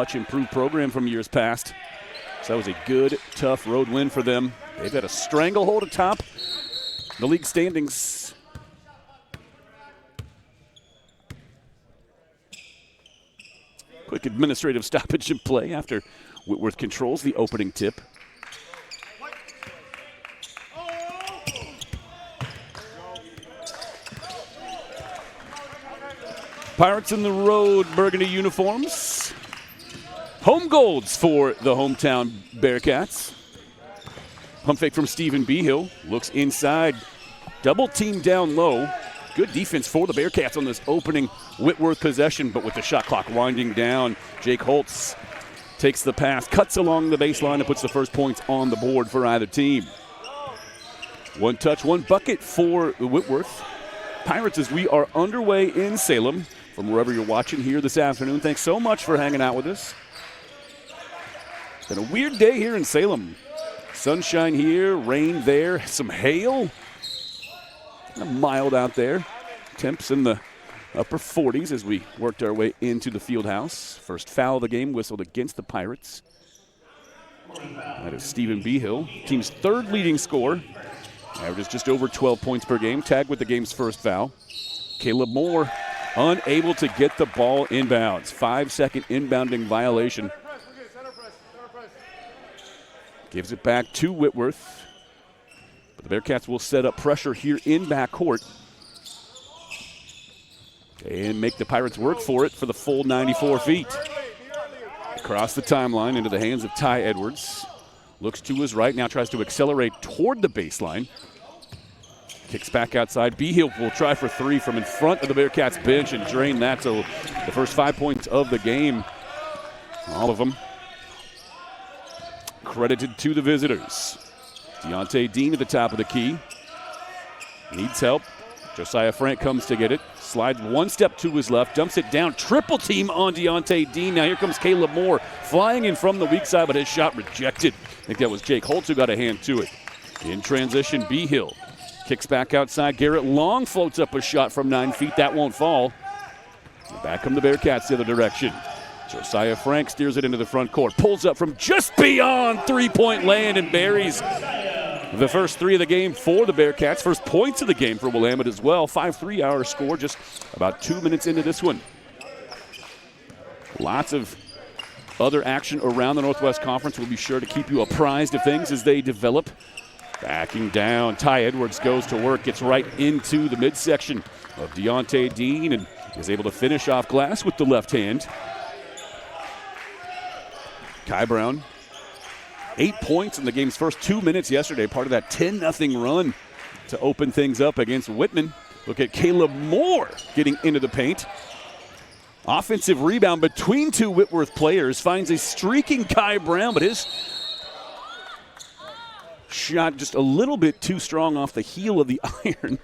Much improved program from years past. So that was a good, tough road win for them. They've got a stranglehold atop the league standings. Quick administrative stoppage in play after Whitworth controls the opening tip. Pirates in the road, burgundy uniforms. Home golds for the hometown Bearcats. Pump fake from Stephen Behill. Looks inside. Double team down low. Good defense for the Bearcats on this opening Whitworth possession, but with the shot clock winding down, Jake Holtz takes the pass, cuts along the baseline, and puts the first points on the board for either team. One touch, one bucket for the Whitworth Pirates as we are underway in Salem. From wherever you're watching here this afternoon, thanks so much for hanging out with us. Been a weird day here in Salem. Sunshine here, rain there, some hail. Kind of mild out there. Temps in the upper 40s as we worked our way into the field house. First foul of the game whistled against the Pirates. That is Stephen Behill, team's third leading scorer. Averages just over 12 points per game, tagged with the game's first foul. Caleb Moore unable to get the ball inbounds. 5-second inbounding violation. Gives it back to Whitworth. But the Bearcats will set up pressure here in backcourt and make the Pirates work for it for the full 94 feet. Across the timeline into the hands of Ty Edwards. Looks to his right, now tries to accelerate toward the baseline. Kicks back outside. Behill will try for three from in front of the Bearcats bench and drain that. So the first 5 points of the game, all of them credited to the visitors. Deontay Dean at the top of the key. Needs help. Josiah Frank comes to get it. Slides one step to his left, dumps it down. Triple team on Deontay Dean. Now here comes Caleb Moore flying in from the weak side, but his shot rejected. I think that was Jake Holtz who got a hand to it. In transition, Behill kicks back outside. Garrett Long floats up a shot from 9 feet. That won't fall. Back come the Bearcats the other direction. Josiah Frank steers it into the front court. Pulls up from just beyond three-point land and buries the first three of the game for the Bearcats. First points of the game for Willamette as well. 5-3 our score just about 2 minutes into this one. Lots of other action around the Northwest Conference. We'll be sure to keep you apprised of things as they develop. Backing down, Ty Edwards goes to work, gets right into the midsection of Deontay Dean and is able to finish off glass with the left hand. Kai Brown, 8 points in the game's first 2 minutes yesterday, part of that 10-0 run to open things up against Whitman. Look at Caleb Moore getting into the paint. Offensive rebound between two Whitworth players, finds a streaking Kai Brown, but his shot just a little bit too strong off the heel of the iron.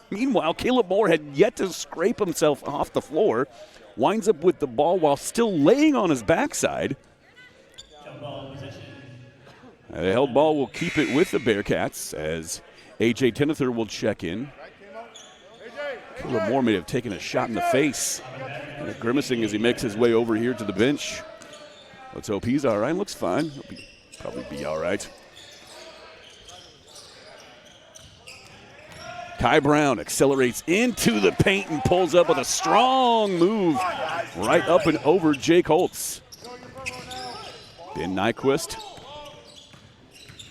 Meanwhile, Caleb Moore had yet to scrape himself off the floor, winds up with the ball while still laying on his backside. The held ball will keep it with the Bearcats as A.J. Tenether will check in. Caleb Moore may have taken a shot in the face, grimacing as he makes his way over here to the bench. Let's hope he's all right. Looks fine. He'll probably be all right. Kai Brown accelerates into the paint and pulls up with a strong move right up and over Jake Holtz. Ben Nyquist.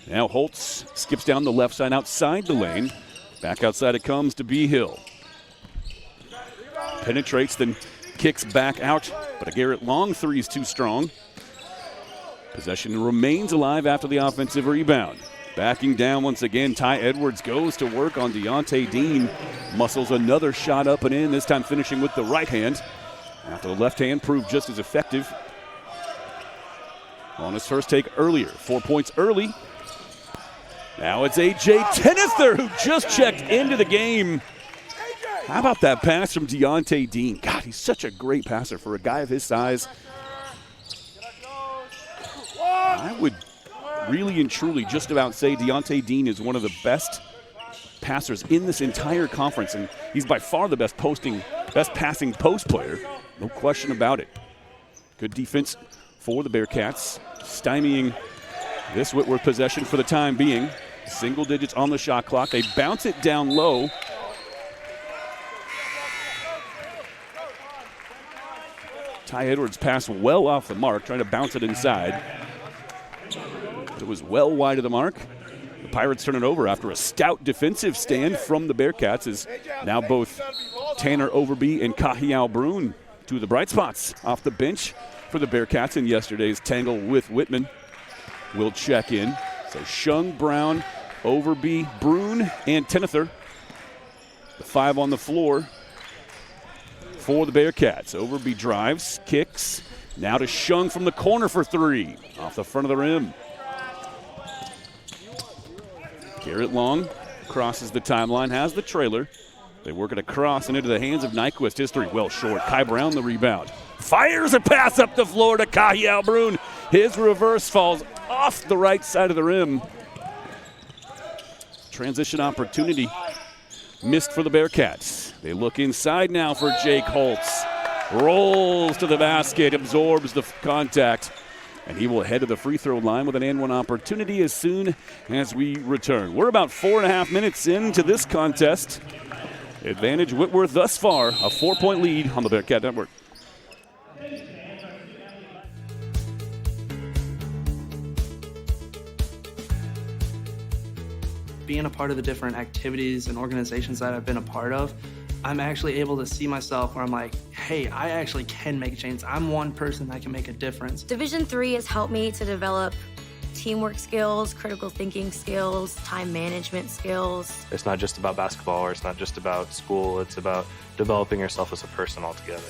Now Holtz skips down the left side outside the lane. Back outside it comes to Behill. Penetrates, then kicks back out, but a Garrett Long three is too strong. Possession remains alive after the offensive rebound. Backing down once again, Ty Edwards goes to work on Deontay Dean. Muscles another shot up and in, this time finishing with the right hand. After the left hand proved just as effective on his first take earlier. 4 points early. Now it's A.J. Tenether who just checked into the game. How about that pass from Deontay Dean? God, he's such a great passer for a guy of his size. I would really and truly just about say Deontay Dean is one of the best passers in this entire conference, and he's by far the best passing post player. No question about it. Good defense for the Bearcats, stymieing this Whitworth possession for the time being. Single digits on the shot clock. They bounce it down low. Ty Edwards passed well off the mark, trying to bounce it inside. It was well wide of the mark. The Pirates turn it over after a stout defensive stand from the Bearcats, as now both Tanner Overby and Kahiao Bruin, two of the bright spots off the bench for the Bearcats in yesterday's tangle with Whitman, will check in. So Shung, Brown, Overby, Bruin, and Tenether, the five on the floor for the Bearcats. Overby drives, kicks, now to Shung from the corner for three, off the front of the rim. Garrett Long crosses the timeline, has the trailer. They work it across and into the hands of Nyquist. His three well short. Kai Brown the rebound. Fires a pass up the floor to Kahiao Bruin. His reverse falls off the right side of the rim. Transition opportunity missed for the Bearcats. They look inside now for Jake Holtz. Rolls to the basket, absorbs the contact, and he will head to the free throw line with an and-one opportunity as soon as we return. We're about 4.5 minutes into this contest. Advantage Whitworth thus far, a 4-point lead on the Bearcat Network. Being a part of the different activities and organizations that I've been a part of, I'm actually able to see myself where I'm like, hey, I actually can make a change. I'm one person that can make a difference. Division III has helped me to develop teamwork skills, critical thinking skills, time management skills. It's not just about basketball, or it's not just about school. It's about developing yourself as a person altogether.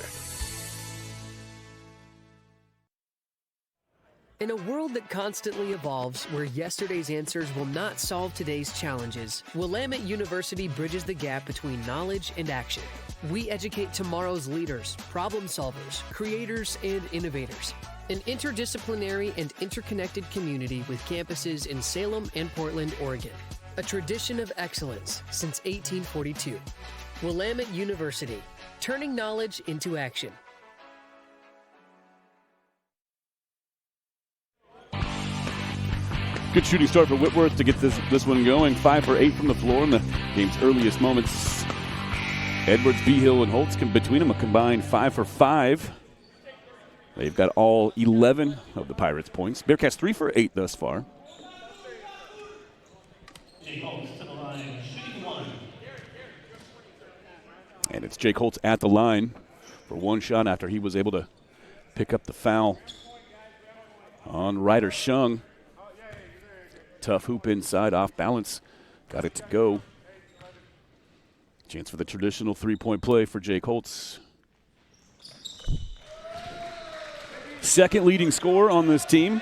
In a world that constantly evolves, where yesterday's answers will not solve today's challenges, Willamette University bridges the gap between knowledge and action. We educate tomorrow's leaders, problem solvers, creators, and innovators. An interdisciplinary and interconnected community with campuses in Salem and Portland, Oregon. A tradition of excellence since 1842. Willamette University, turning knowledge into action. Good shooting start for Whitworth to get this one going. 5 for 8 from the floor in the game's earliest moments. Edwards, Behill, and Holtz between them a combined 5 for 5. They've got all 11 of the Pirates' points. Bearcats 3 for 8 thus far. And it's Jake Holtz at the line for one shot after he was able to pick up the foul on Ryder Shung. Tough hoop inside, off balance. Got it to go. Chance for the traditional three-point play for Jake Holtz. Second leading scorer on this team.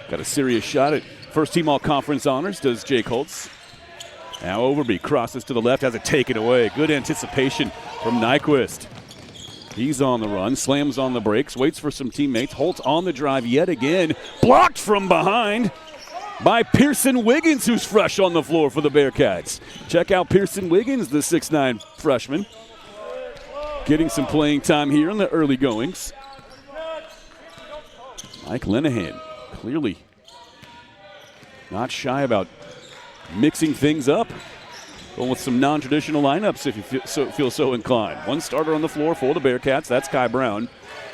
Got a serious shot at first team all-conference honors, does Jake Holtz. Now Overby crosses to the left, has it taken away. Good anticipation from Nyquist. He's on the run, slams on the brakes, waits for some teammates. Holtz on the drive yet again. Blocked from behind by Pearson Wiggins, who's fresh on the floor for the Bearcats. Check out Pearson Wiggins, the 6'9 freshman. Getting some playing time here in the early goings. Mike Lenahan, clearly not shy about mixing things up. Going with some non-traditional lineups if you feel so inclined. One starter on the floor for the Bearcats. That's Kai Brown.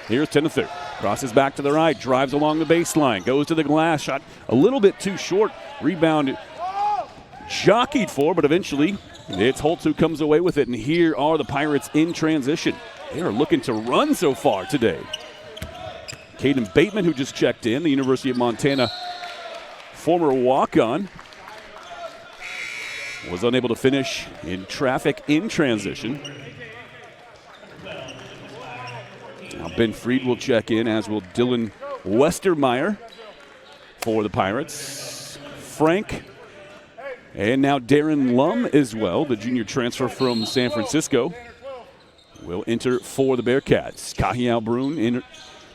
Here's Tenether. Crosses back to the right. Drives along the baseline. Goes to the glass. Shot a little bit too short. Rebound jockeyed for, but eventually it's Holtz who comes away with it. And here are the Pirates in transition. They are looking to run so far today. Caden Bateman, who just checked in, the University of Montana former walk-on, was unable to finish in traffic in transition. Now Ben Freed will check in, as will Dylan Westermeyer for the Pirates. Frank, and now Darren Lum as well, the junior transfer from San Francisco, will enter for the Bearcats. Kahiao Bruin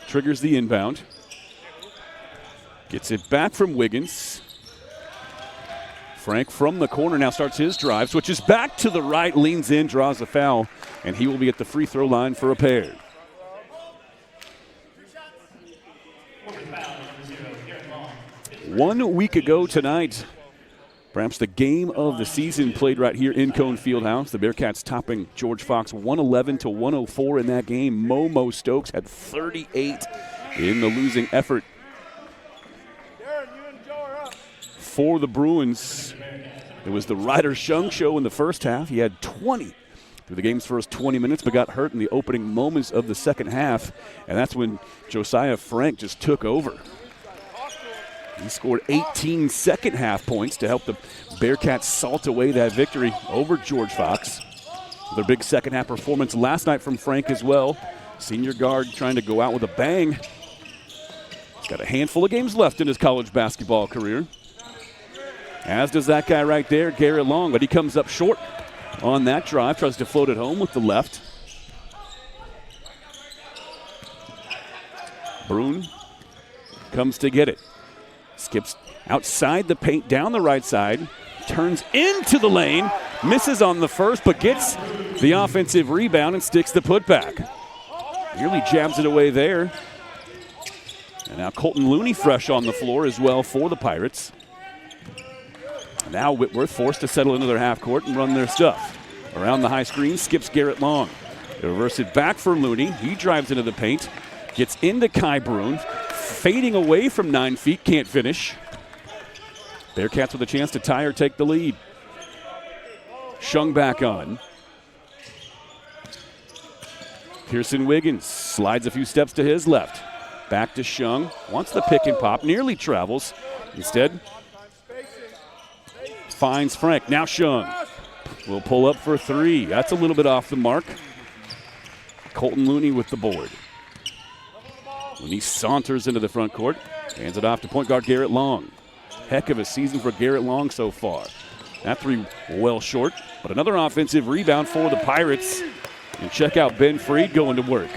triggers the inbound. Gets it back from Wiggins. Frank from the corner now starts his drive, switches back to the right, leans in, draws a foul, and he will be at the free throw line for a pair. One week ago tonight, perhaps the game of the season played right here in Cone Fieldhouse. The Bearcats topping George Fox 111-104 in that game. Momo Stokes had 38 in the losing effort. For the Bruins, it was the Ryder Shung show in the first half. He had 20 through the game's first 20 minutes, but got hurt in the opening moments of the second half, and that's when Josiah Frank just took over. He scored 18 second half points to help the Bearcats salt away that victory over George Fox. Their big second half performance last night from Frank as well. Senior guard trying to go out with a bang. He's got a handful of games left in his college basketball career. As does that guy right there, Garrett Long, but he comes up short on that drive, tries to float it home with the left. Bruin comes to get it. Skips outside the paint, down the right side, turns into the lane, misses on the first, but gets the offensive rebound and sticks the putback. Nearly jabs it away there. And now Colton Looney fresh on the floor as well for the Pirates. Now Whitworth forced to settle into their half court and run their stuff. Around the high screen, skips Garrett Long. They reverse it back for Looney. He drives into the paint, gets into Kai Bruin, fading away from 9 feet, can't finish. Bearcats with a chance to tie or take the lead. Shung back on. Pearson Wiggins slides a few steps to his left. Back to Shung, wants the pick and pop, nearly travels. Instead, finds Frank. Now Shung will pull up for three. That's a little bit off the mark. Colton Looney with the board. Looney saunters into the front court. Hands it off to point guard Garrett Long. Heck of a season for Garrett Long so far. That three well short, but another offensive rebound for the Pirates. And check out Ben Freed going to work.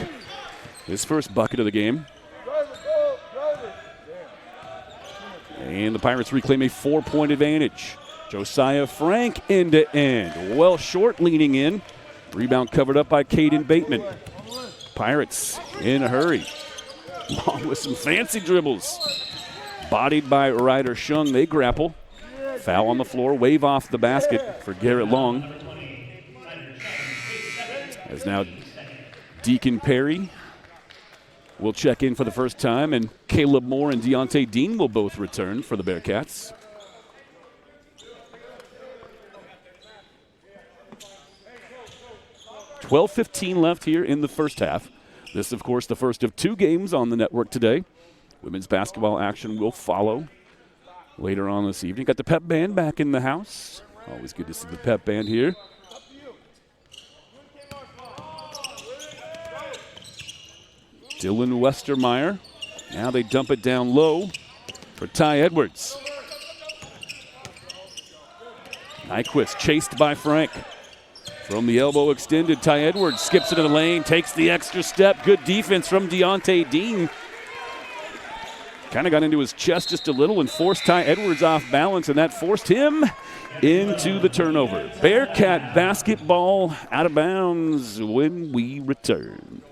His first bucket of the game. And the Pirates reclaim a 4-point advantage. Josiah Frank end to end. Well short, leaning in. Rebound covered up by Caden Bateman. Pirates in a hurry. Long with some fancy dribbles. Bodied by Ryder Shung. They grapple. Foul on the floor. Wave off the basket for Garrett Long. As now Deacon Perry will check in for the first time, and Caleb Moore and Deontay Dean will both return for the Bearcats. $12:15 left here in the first half. This, of course, the first of two games on the network today. Women's basketball action will follow later on this evening. Got the pep band back in the house. Always good to see the pep band here. Dylan Westermeyer. Now they dump it down low for Ty Edwards. Nyquist chased by Frank. From the elbow extended, Ty Edwards skips into the lane, takes the extra step. Good defense from Deontay Dean. Kind of got into his chest just a little and forced Ty Edwards off balance, and that forced him into the turnover. Bearcat basketball out of bounds when we return.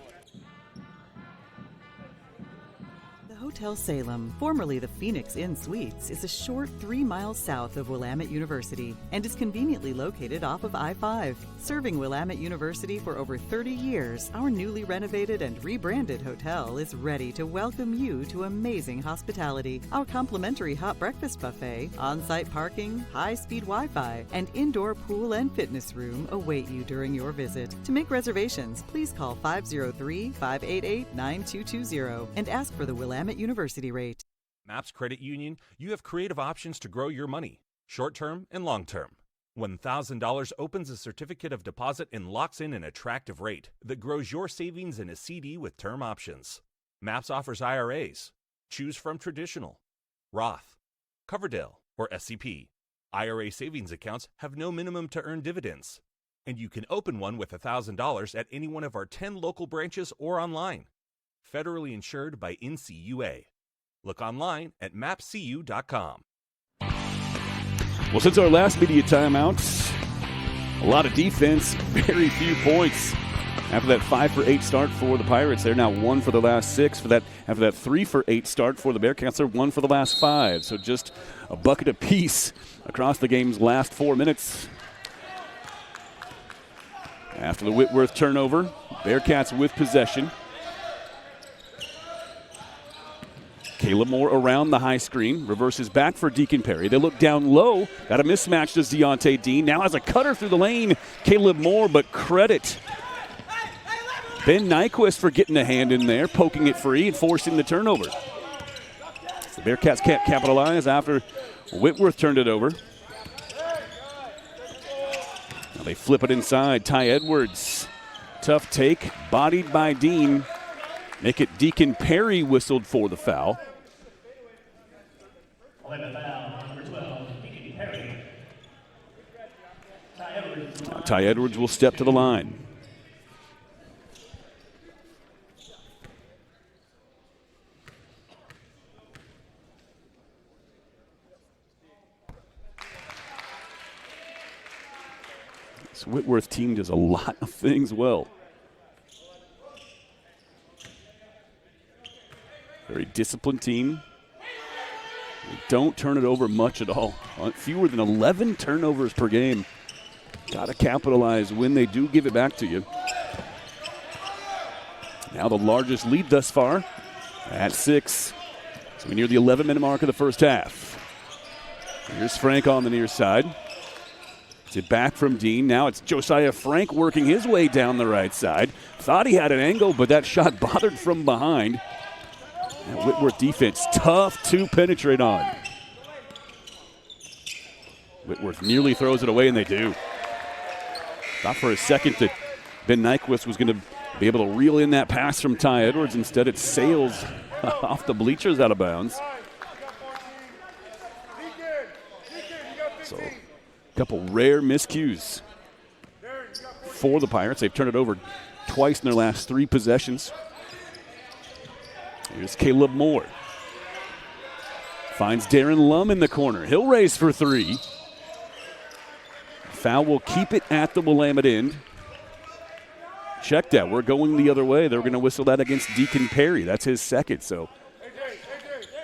Hotel Salem, formerly the Phoenix Inn Suites, is a short 3 miles south of Willamette University and is conveniently located off of I-5. Serving Willamette University for over 30 years, our newly renovated and rebranded hotel is ready to welcome you to amazing hospitality. Our complimentary hot breakfast buffet, on-site parking, high-speed Wi-Fi, and indoor pool and fitness room await you during your visit. To make reservations, please call 503-588-9220 and ask for the Willamette University rate. Maps Credit Union, you have creative options to grow your money, short-term and long-term. $1,000 opens a certificate of deposit and locks in an attractive rate that grows your savings in a CD with term options. Maps offers IRAs. Choose from traditional, Roth, Coverdell, or SCP. IRA savings accounts have no minimum to earn dividends. And you can open one with $1,000 at any one of our 10 local branches or online. Federally insured by NCUA. Look online at mapcu.com. Well, since our last media timeout, a lot of defense, very few points. After that 5-for-8 start for the Pirates, they're now 1 for the last 6. After that 3-for-8 start for the Bearcats, they're 1 for the last 5. So just a bucket apiece across the game's last 4 minutes. After the Whitworth turnover, Bearcats with possession. Caleb Moore around the high screen, reverses back for Deacon Perry. They look down low, got a mismatch to Deontay Dean. Now has a cutter through the lane, Caleb Moore, but credit Ben Nyquist for getting a hand in there, poking it free and forcing the turnover. The Bearcats can't capitalize after Whitworth turned it over. Now they flip it inside. Ty Edwards, tough take, bodied by Dean. Make it Deacon Perry whistled for the foul. Now Ty Edwards will step to the line. This Whitworth team does a lot of things well. Very disciplined team. They don't turn it over much at all. Fewer than 11 turnovers per game. Got to capitalize when they do give it back to you. Now the largest lead thus far at 6. So we near the 11-minute mark of the first half. Here's Frank on the near side. It's it back from Dean. Now it's Josiah Frank working his way down the right side. Thought he had an angle, but that shot bothered from behind. That Whitworth defense, tough to penetrate on. Whitworth nearly throws it away, and they do. Thought for a second that Ben Nyquist was going to be able to reel in that pass from Ty Edwards. Instead, it sails off the bleachers out of bounds. So, a couple rare miscues for the Pirates. They've turned it over twice in their last 3 possessions. Here's Caleb Moore. Finds Darren Lum in the corner. He'll raise for 3. Foul will keep it at the Willamette end. Check that. We're going the other way. They're going to whistle that against Deacon Perry. That's his second. So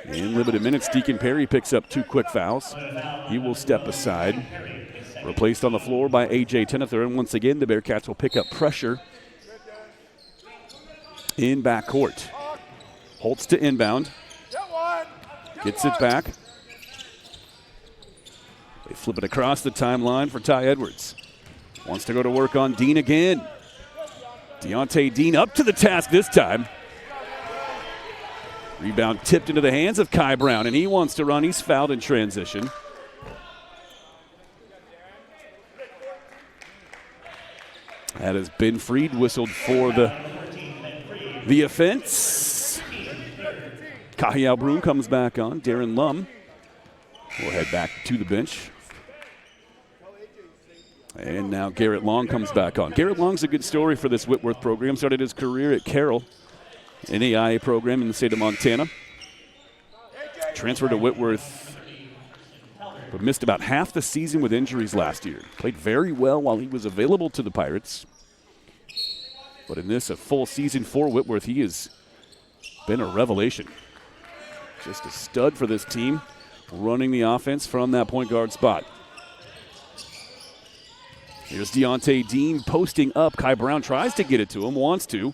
in limited minutes, Deacon Perry picks up 2 quick fouls. He will step aside. Replaced on the floor by A.J. Tenether. And once again, the Bearcats will pick up pressure in backcourt. Holtz to inbound. Gets it back. They flip it across the timeline for Ty Edwards. Wants to go to work on Dean again. Deontay Dean up to the task this time. Rebound tipped into the hands of Kai Brown, and he wants to run. He's fouled in transition. That has been Freed whistled for the offense. Kahiel Broom comes back on. Darren Lum will head back to the bench. And now Garrett Long comes back on. Garrett Long's a good story for this Whitworth program. Started his career at Carroll, an AIA program in the state of Montana. Transferred to Whitworth, but missed about half the season with injuries last year. Played very well while he was available to the Pirates. But in this, a full season for Whitworth, he has been a revelation. Just a stud for this team, running the offense from that point guard spot. Here's Deontay Dean posting up. Kai Brown tries to get it to him, wants to.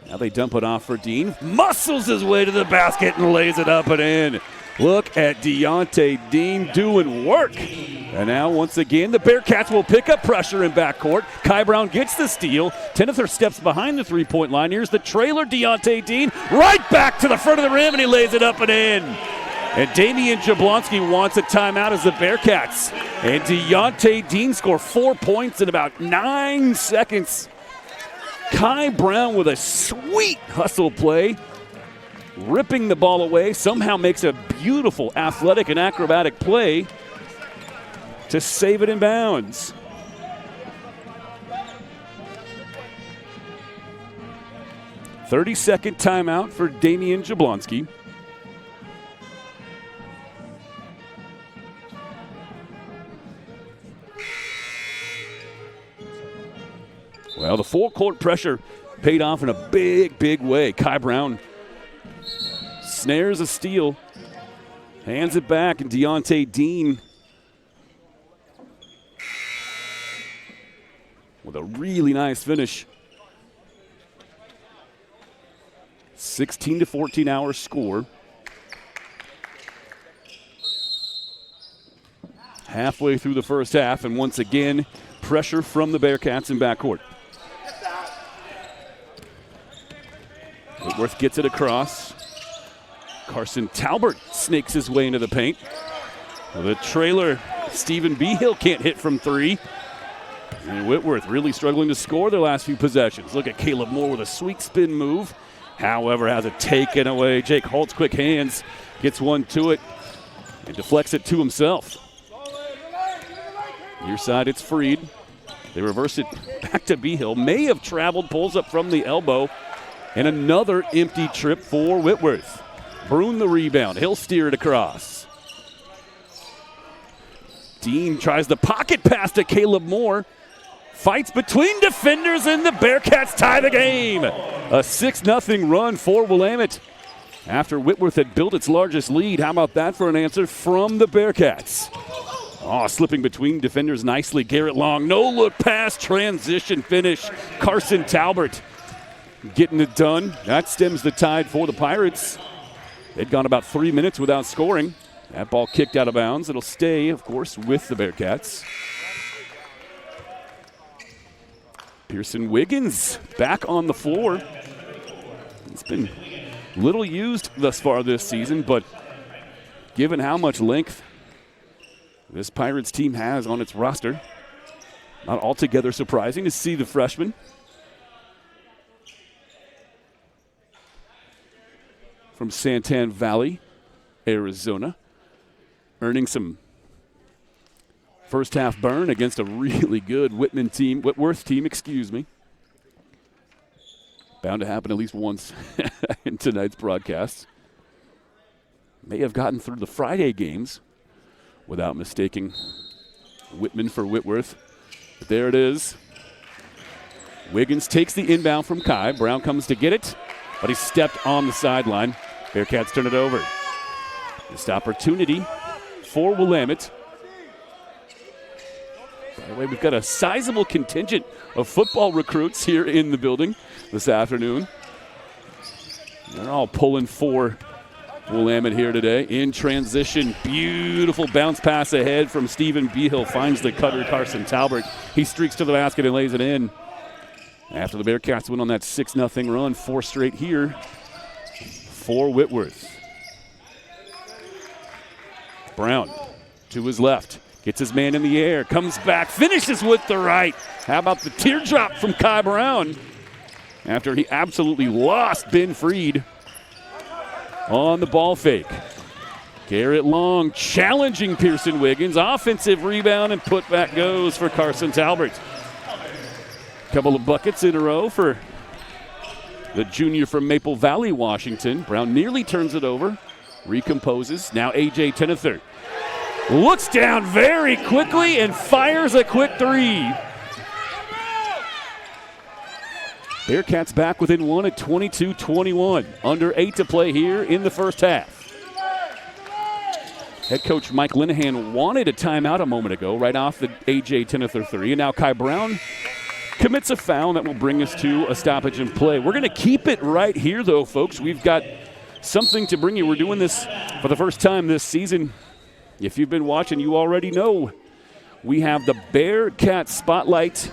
Now they dump it off for Dean. Muscles his way to the basket and lays it up and in. Look at Deontay Dean doing work. And now, once again, the Bearcats will pick up pressure in backcourt. Kai Brown gets the steal. Tenether steps behind the three-point line. Here's the trailer, Deontay Dean. Right back to the front of the rim, and he lays it up and in. And Damian Jablonski wants a timeout as the Bearcats. And Deontay Dean scored 4 points in about 9 seconds. Kai Brown with a sweet hustle play, ripping the ball away, somehow makes a beautiful athletic and acrobatic play to save it in bounds. "30-second timeout for Damian Jablonski. Now the full court pressure paid off in a big, big way. Kai Brown snares a steal, hands it back, and Deontay Dean with a really nice finish. 16-14 our score. Halfway through the first half, and once again, pressure from the Bearcats in backcourt. Whitworth gets it across. Carson Talbert snakes his way into the paint. The trailer, Stephen Behill can't hit from three. And Whitworth really struggling to score their last few possessions. Look at Caleb Moore with a sweet spin move. However, has it taken away. Jake Holt's quick hands gets one to it and deflects it to himself. Near side, it's Freed. They reverse it back to Behill. May have traveled, pulls up from the elbow. And another empty trip for Whitworth. Brune the rebound. He'll steer it across. Dean tries the pocket pass to Caleb Moore. Fights between defenders, and the Bearcats tie the game. A 6-0 run for Willamette after Whitworth had built its largest lead. How about that for an answer from the Bearcats? Oh, slipping between defenders nicely. Garrett Long, no-look pass, transition finish. Carson Talbert getting it done. That stems the tide for the Pirates. They'd gone about 3 minutes without scoring. That ball kicked out of bounds. It'll stay, of course, with the Bearcats. Pearson Wiggins back on the floor. It's been little used thus far this season, but given how much length this Pirates team has on its roster, not altogether surprising to see the freshman from Santan Valley, Arizona, earning some first half burn against a really good Whitworth team, Bound to happen at least once in tonight's broadcast. May have gotten through the Friday games without mistaking Whitman for Whitworth. But there it is. Wiggins takes the inbound from Kai. Brown comes to get it, but he stepped on the sideline. Bearcats turn it over. Missed opportunity for Willamette. By the way, we've got a sizable contingent of football recruits here in the building this afternoon. They're all pulling for Willamette here today. In transition, beautiful bounce pass ahead from Stephen Behill. Finds the cutter, Carson Talbert. He streaks to the basket and lays it in. After the Bearcats went on that 6-0 run, 4 straight here for Whitworth. Brown to his left. Gets his man in the air, comes back, finishes with the right. How about the teardrop from Kai Brown after he absolutely lost Ben Freed on the ball fake. Garrett Long challenging Pearson Wiggins. Offensive rebound and putback goes for Carson Talbert. Couple of buckets in a row for the junior from Maple Valley, Washington. Brown nearly turns it over, recomposes. Now A.J. Tenether looks down very quickly and fires a quick three. Bearcats back within one at 22-21. Under 8 to play here in the first half. Head coach Mike Linehan wanted a timeout a moment ago right off the A.J. Tenether three. And now Kai Brown commits a foul that will bring us to a stoppage in play. We're going to keep it right here, though, folks. We've got something to bring you. We're doing this for the first time this season. If you've been watching, you already know we have the Bearcat Spotlight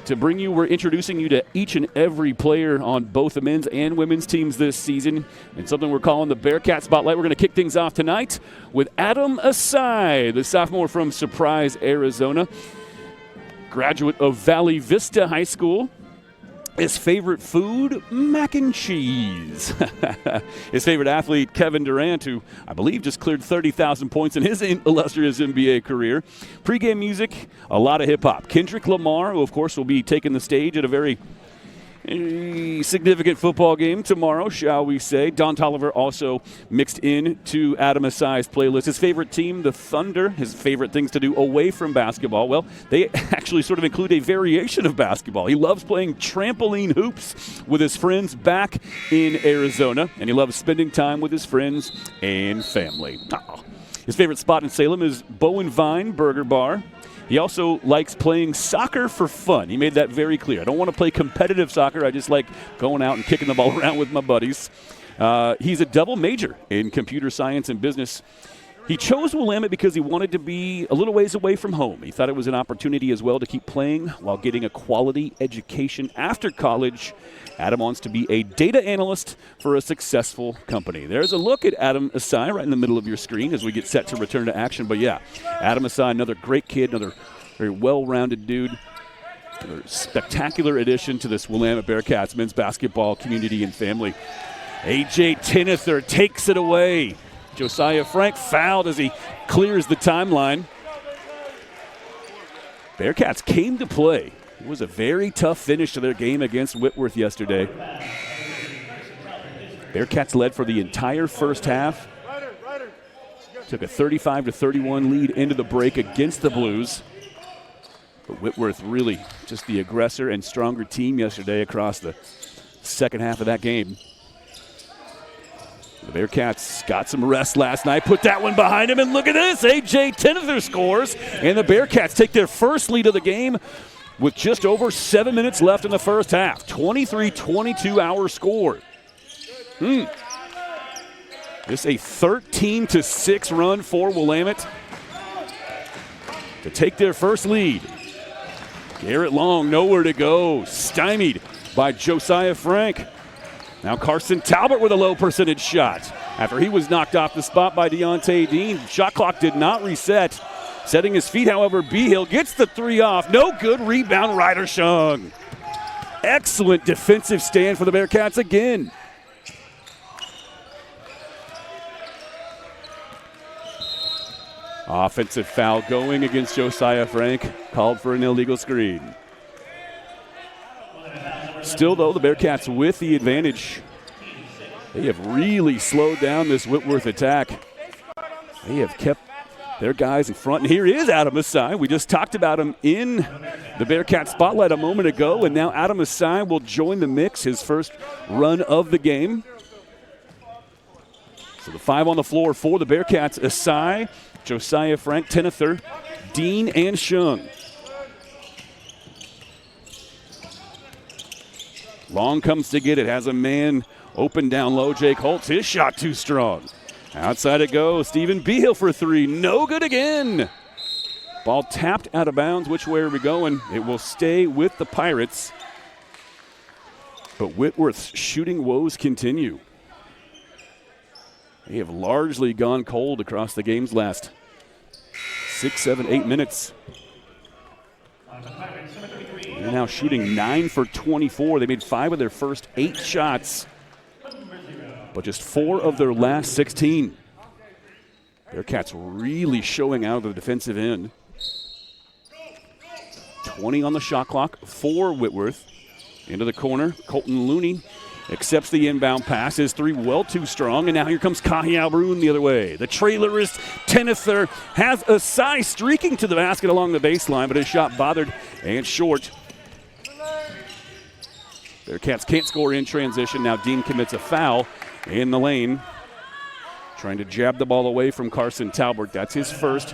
to bring you. We're introducing you to each and every player on both the men's and women's teams this season, and something we're calling the Bearcat Spotlight. We're going to kick things off tonight with Adam Asai, the sophomore from Surprise, Arizona, graduate of Valley Vista High School. His favorite food, mac and cheese. His favorite athlete, Kevin Durant, who I believe just cleared 30,000 points in his illustrious NBA career. Pre-game music, a lot of hip-hop. Kendrick Lamar, who of course will be taking the stage at a very A significant football game tomorrow, shall we say. Don Tolliver also mixed in to Adam Asai's playlist. His favorite team, the Thunder, his favorite things to do away from basketball. Well, they actually sort of include a variation of basketball. He loves playing trampoline hoops with his friends back in Arizona, and he loves spending time with his friends and family. Oh. His favorite spot in Salem is Bowen Vine Burger Bar. He also likes playing soccer for fun. He made that very clear. I don't want to play competitive soccer. I just like going out and kicking the ball around with my buddies. He's a double major in computer science and business. He chose Willamette because he wanted to be a little ways away from home. He thought it was an opportunity as well to keep playing while getting a quality education after college. Adam wants to be a data analyst for a successful company. There's a look at Adam Asai right in the middle of your screen as we get set to return to action. But yeah, Adam Asai, another great kid, another very well-rounded dude. Another spectacular addition to this Willamette Bearcats men's basketball community and family. A.J. Tinether takes it away. Josiah Frank fouled as he clears the timeline. Bearcats came to play. It was a very tough finish to their game against Whitworth yesterday. Bearcats led for the entire first half. Took a 35-31 lead into the break against the Blues. But Whitworth really just the aggressor and stronger team yesterday across the second half of that game. The Bearcats got some rest last night, put that one behind him, and look at this. A.J. Tinether scores, and the Bearcats take their first lead of the game with just over 7 minutes left in the first half. 23-22 our score. This a 13-6 run for Willamette to take their first lead. Garrett Long nowhere to go, stymied by Josiah Frank. Now Carson Talbot with a low percentage shot after he was knocked off the spot by Deontay Dean. Shot clock did not reset. Setting his feet, however, Behill gets the three off. No good. Rebound, Ryder Shung. Excellent defensive stand for the Bearcats again. Offensive foul going against Josiah Frank. Called for an illegal screen. Still, though, the Bearcats with the advantage. They have really slowed down this Whitworth attack. They have kept their guys in front. And here is Adam Asai. We just talked about him in the Bearcat spotlight a moment ago. And now Adam Asai will join the mix, his first run of the game. So the five on the floor for the Bearcats: Asai, Josiah Frank, Tinether, Dean, and Shung. Long comes to get it, has a man open down low. Jake Holtz, his shot too strong. Outside it goes. Stephen Behill for three. No good again. Ball tapped out of bounds. Which way are we going? It will stay with the Pirates. But Whitworth's shooting woes continue. They have largely gone cold across the game's last 6, 7, 8 minutes. They're now shooting 9 for 24. They made 5 of their first 8 shots, but just 4 of their last 16. Bearcats really showing out of the defensive end. 20 on the shot clock for Whitworth. Into the corner, Colton Looney accepts the inbound pass. His three well too strong, and now here comes Kahi Albaroon the other way. The trailerist Tinether has Asai streaking to the basket along the baseline, but his shot bothered and short. Bearcats can't score in transition. Now Dean commits a foul in the lane, trying to jab the ball away from Carson Talbot. That's his first.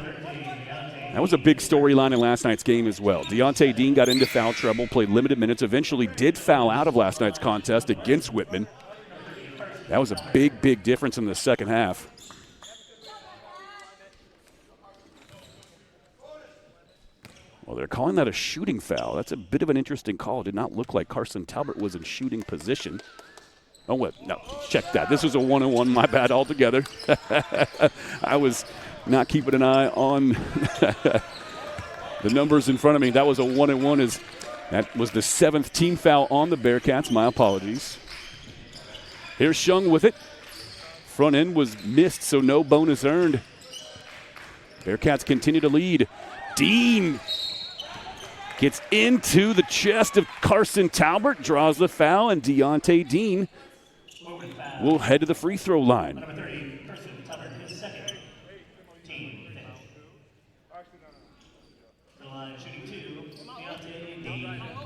That was a big storyline in last night's game as well. Deontay Dean got into foul trouble, played limited minutes, eventually did foul out of last night's contest against Whitman. That was a big, big difference in the second half. Well, they're calling that a shooting foul. That's a bit of an interesting call. It did not look like Carson Talbot was in shooting position. Oh, what? No, check that. This was a 1-on-1. My bad altogether. I was not keeping an eye on the numbers in front of me. That was a 1-on-1. As that was the 7th team foul on the Bearcats. My apologies. Here's Shung with it. Front end was missed, so no bonus earned. Bearcats continue to lead. Dean Gets into the chest of Carson Talbert, draws the foul, and Deontay Dean will head to the free throw line.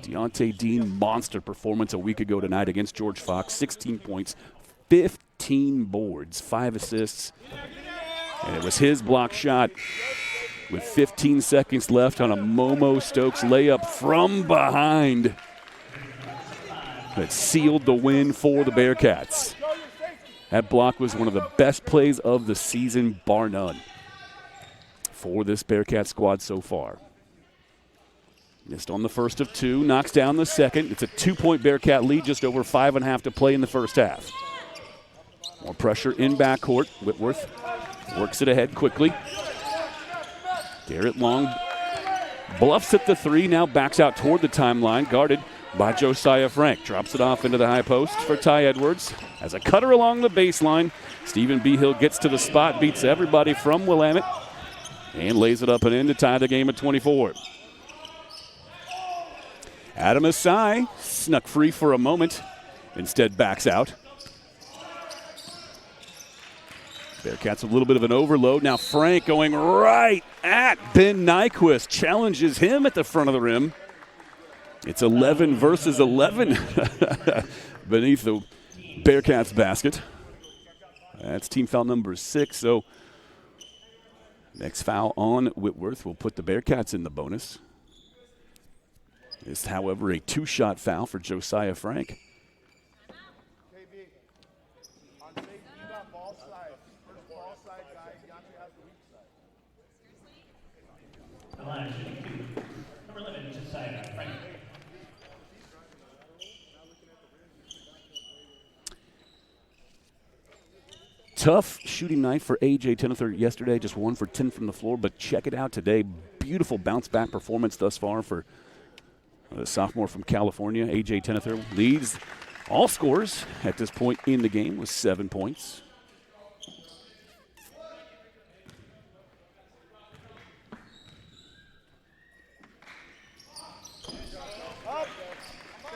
Deontay Dean, monster performance a week ago tonight against George Fox. 16 points, 15 boards, 5 assists. And it was his block shot with 15 seconds left on a Momo Stokes layup from behind that sealed the win for the Bearcats. That block was one of the best plays of the season, bar none, for this Bearcat squad so far. Missed on the first of two, knocks down the second. It's a 2-point Bearcat lead, just over 5.5 to play in the first half. More pressure in backcourt. Whitworth works it ahead quickly. Garrett Long bluffs at the three, now backs out toward the timeline, guarded by Josiah Frank. Drops it off into the high post for Ty Edwards. As a cutter along the baseline, Stephen Behill gets to the spot, beats everybody from Willamette, and lays it up and in to tie the game at 24. Adam Asai snuck free for a moment, instead backs out. Bearcats a little bit of an overload. Now Frank going right at Ben Nyquist, challenges him at the front of the rim. It's 11 versus 11 beneath the Bearcats basket. That's team foul number 6, so next foul on Whitworth will put the Bearcats in the bonus. It's, however, a 2-shot foul for Josiah Frank. Tough shooting night for A.J. Tenether yesterday, just 1 for 10 from the floor, but check it out today. Beautiful bounce-back performance thus far for the sophomore from California. A.J. Tenether leads all scorers at this point in the game with 7 points.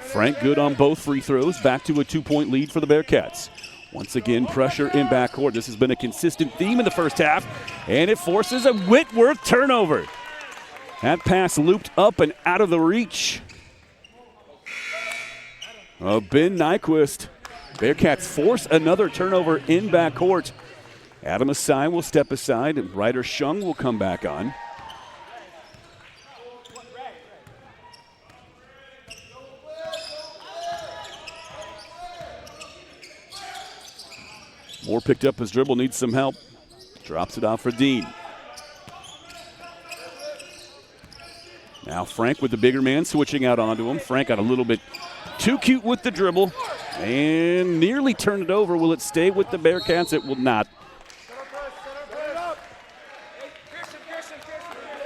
Frank good on both free throws, back to a 2-point lead for the Bearcats. Once again, pressure in backcourt. This has been a consistent theme in the first half, and it forces a Whitworth turnover. That pass looped up and out of the reach of Ben Nyquist. Bearcats force another turnover in backcourt. Adam Asai will step aside, and Ryder Shung will come back on. Moore picked up his dribble, needs some help. Drops it off for Dean. Now Frank with the bigger man switching out onto him. Frank got a little bit too cute with the dribble and nearly turned it over. Will it stay with the Bearcats? It will not.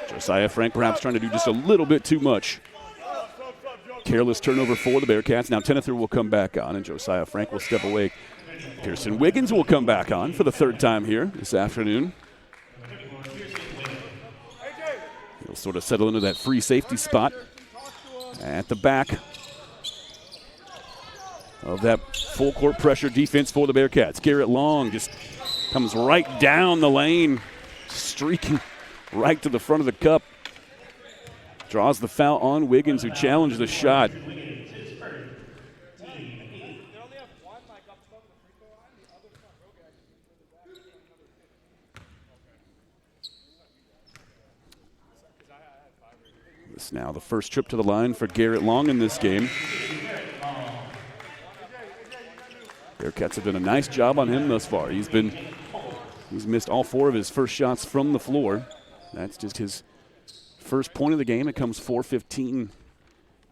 Josiah Frank perhaps trying to do just a little bit too much. Careless turnover for the Bearcats. Now Tenether will come back on, and Josiah Frank will step away. Pearson Wiggins will come back on for the 3rd time here this afternoon. He'll sort of settle into that free safety spot at the back of that full court pressure defense for the Bearcats. Garrett Long just comes right down the lane, streaking right to the front of the cup. Draws the foul on Wiggins, who challenged the shot. This now the first trip to the line for Garrett Long in this game. Bearcats have done a nice job on him thus far. He's missed all 4 of his first shots from the floor. That's just his first point of the game. It comes 4:15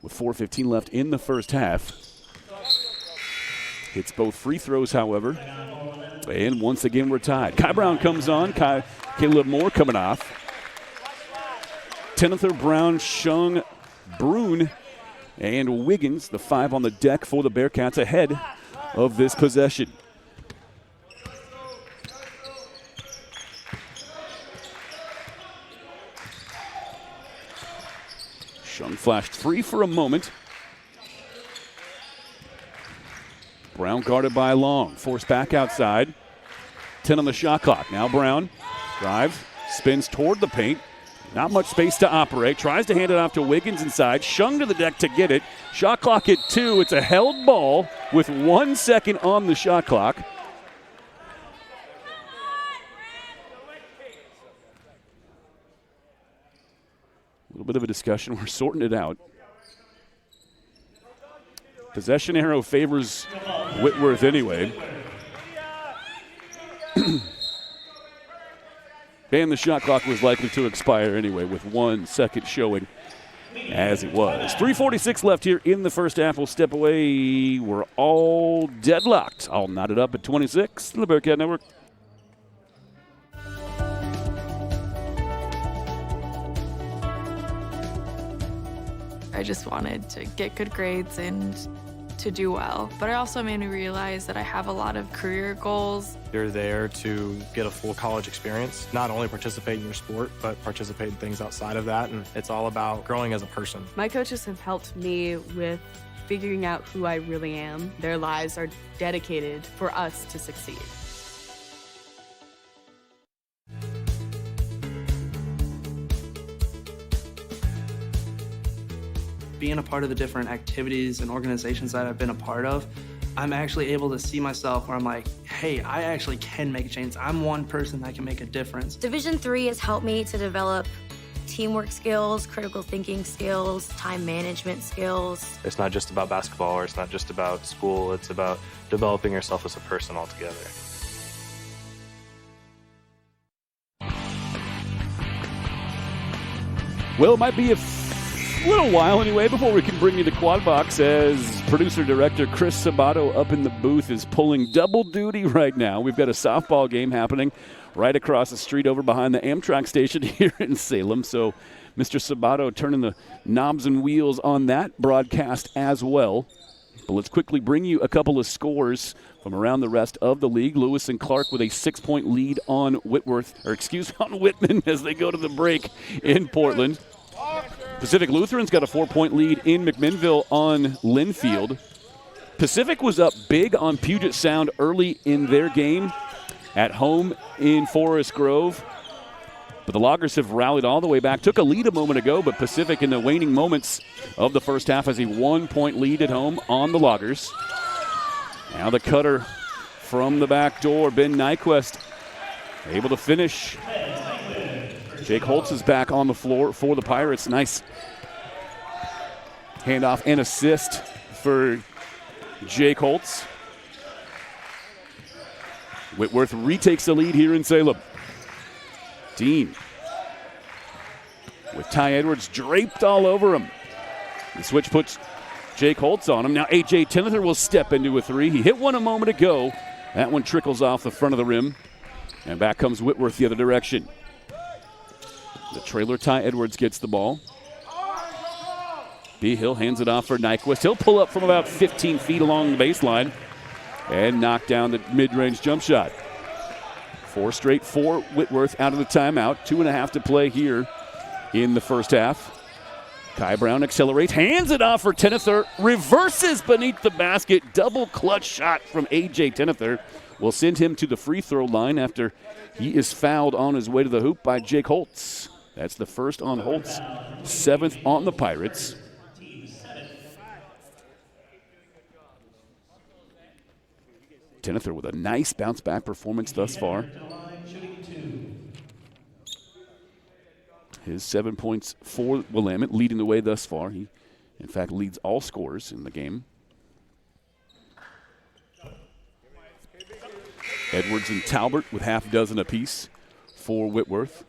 with 4:15 left in the first half. Hits both free throws, however. And once again, we're tied. Kai Brown comes on. Caleb Moore coming off. Tenether, Brown, Shung, Brune, and Wiggins, the 5 on the deck for the Bearcats ahead of this possession. Shung flashed free for a moment. Brown guarded by Long. Forced back outside. 10 on the shot clock. Now Brown drives, spins toward the paint. Not much space to operate. Tries to hand it off to Wiggins inside. Shung to the deck to get it. Shot clock at 2. It's a held ball with 1 second on the shot clock. A little bit of a discussion. We're sorting it out. Possession arrow favors Whitworth anyway. And the shot clock was likely to expire anyway with 1 second showing as it was. 3:46 left here in the first half. We'll step away. We're all deadlocked. All knotted up at 26 in the Bearcat Network. I just wanted to get good grades and to do well. But it also made me realize that I have a lot of career goals. You're there to get a full college experience, not only participate in your sport, but participate in things outside of that. And it's all about growing as a person. My coaches have helped me with figuring out who I really am. Their lives are dedicated for us to succeed. Being a part of the different activities and organizations that I've been a part of, I'm actually able to see myself where I'm like, hey, I actually can make a change. I'm one person that can make a difference. Division III has helped me to develop teamwork skills, critical thinking skills, time management skills. It's not just about basketball, or it's not just about school. It's about developing yourself as a person altogether. Well, it might be a little while anyway before we can bring you the quad box, as producer-director Chris Sabato up in the booth is pulling double duty right now. We've got a softball game happening right across the street over behind the Amtrak station here in Salem. So Mr. Sabato turning the knobs and wheels on that broadcast as well. But let's quickly bring you a couple of scores from around the rest of the league. Lewis and Clark with a 6-point lead on on Whitman as they go to the break in Portland. Pacific Lutheran's got a 4-point lead in McMinnville on Linfield. Pacific was up big on Puget Sound early in their game at home in Forest Grove. But the Loggers have rallied all the way back. Took a lead a moment ago, but Pacific in the waning moments of the first half has a 1-point lead at home on the Loggers. Now the cutter from the back door, Ben Nyquist, able to finish. Jake Holtz is back on the floor for the Pirates. Nice handoff and assist for Jake Holtz. Whitworth retakes the lead here in Salem. Dean with Ty Edwards draped all over him. The switch puts Jake Holtz on him. Now A.J. Tinether will step into a three. He hit one a moment ago. That one trickles off the front of the rim. And back comes Whitworth the other direction. The trailer, Ty Edwards, gets the ball. B. Hill hands it off for Nyquist. He'll pull up from about 15 feet along the baseline and knock down the mid-range jump shot. 4 straight for Whitworth out of the timeout. 2.5 to play here in the first half. Kai Brown accelerates, hands it off for Tinether, reverses beneath the basket. Double clutch shot from A.J. Tinether will send him to the free throw line after he is fouled on his way to the hoop by Jake Holtz. That's the first on Holtz, 7th on the Pirates. Tinether with a nice bounce-back performance thus far. His 7 points for Willamette, leading the way thus far. He, in fact, leads all scorers in the game. Edwards and Talbert with half a dozen apiece for Whitworth.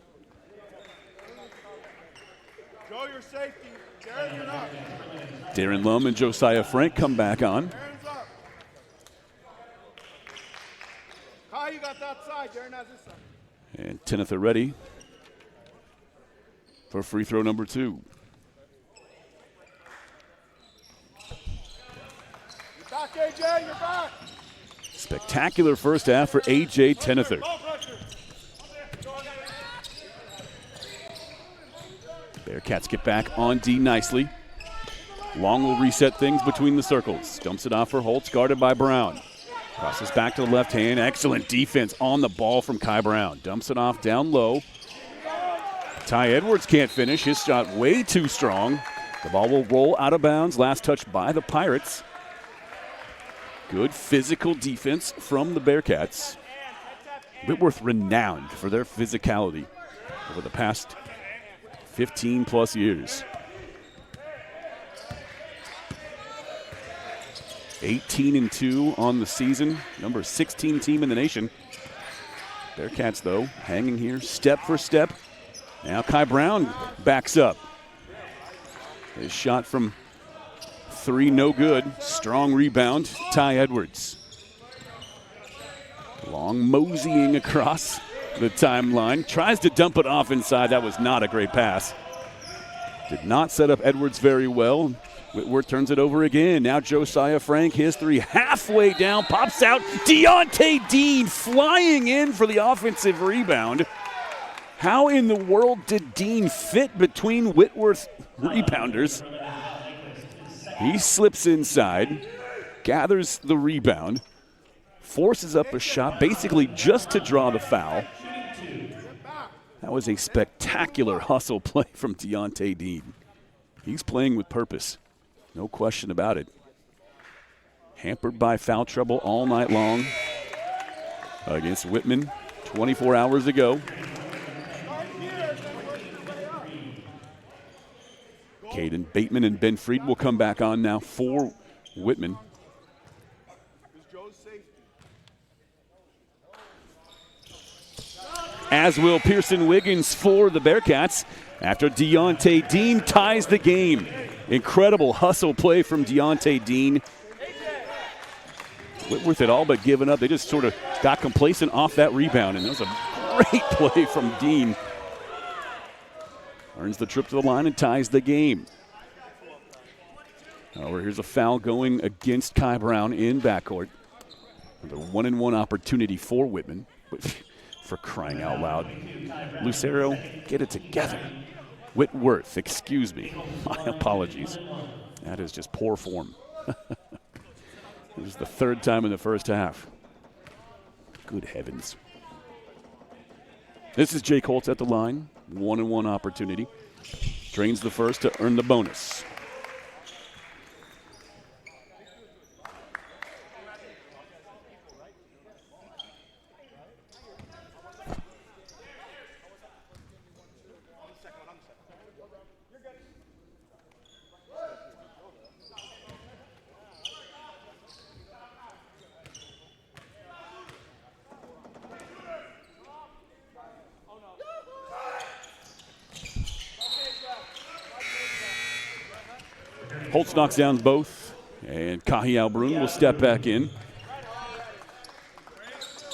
Show your safety. Darren, you're not. Darren Lum and Josiah Frank come back on. Darren's up. Kai, you got that side. Darren has this side. And Tinether ready for free throw number 2. You're back, AJ. You're back. Spectacular first half for A.J. Tinether. Bearcats get back on D nicely. Long will reset things between the circles. Dumps it off for Holtz, guarded by Brown. Crosses back to the left hand. Excellent defense on the ball from Kai Brown. Dumps it off down low. Ty Edwards can't finish. His shot way too strong. The ball will roll out of bounds. Last touch by the Pirates. Good physical defense from the Bearcats. Whitworth renowned for their physicality over the past 15 plus years. 18-2 on the season, number 16 team in the nation. Bearcats, though, hanging here step for step. Now Kai Brown backs up. His shot from 3, no good. Strong rebound, Ty Edwards. Long moseying across the timeline. Tries to dump it off inside. That was not a great pass. Did not set up Edwards very well. Whitworth turns it over again. Now Josiah Frank, his 3 halfway down, pops out. Deontay Dean flying in for the offensive rebound. How in the world did Dean fit between Whitworth rebounders? He slips inside, gathers the rebound, forces up a shot basically just to draw the foul. That was a spectacular hustle play from Deontay Dean. He's playing with purpose. No question about it. Hampered by foul trouble all night long against Whitman 24 hours ago. Caden Bateman and Ben Freed will come back on now for Whitman. As will Pearson Wiggins for the Bearcats after Deontay Dean ties the game. Incredible hustle play from Deontay Dean. Whitworth had all but given up. They just sort of got complacent off that rebound, and that was a great play from Dean. Earns the trip to the line and ties the game. However, here's a foul going against Kai Brown in backcourt. The 1-and-1 opportunity for Whitman. For crying out loud. Lucero, get it together. Whitworth, excuse me. My apologies. That is just poor form. This is the 3rd time in the first half. Good heavens. This is Jake Holtz at the line. 1-and-1 opportunity. Drains the first to earn the bonus. Holtz knocks down both, and Kahi Albrun will step back in.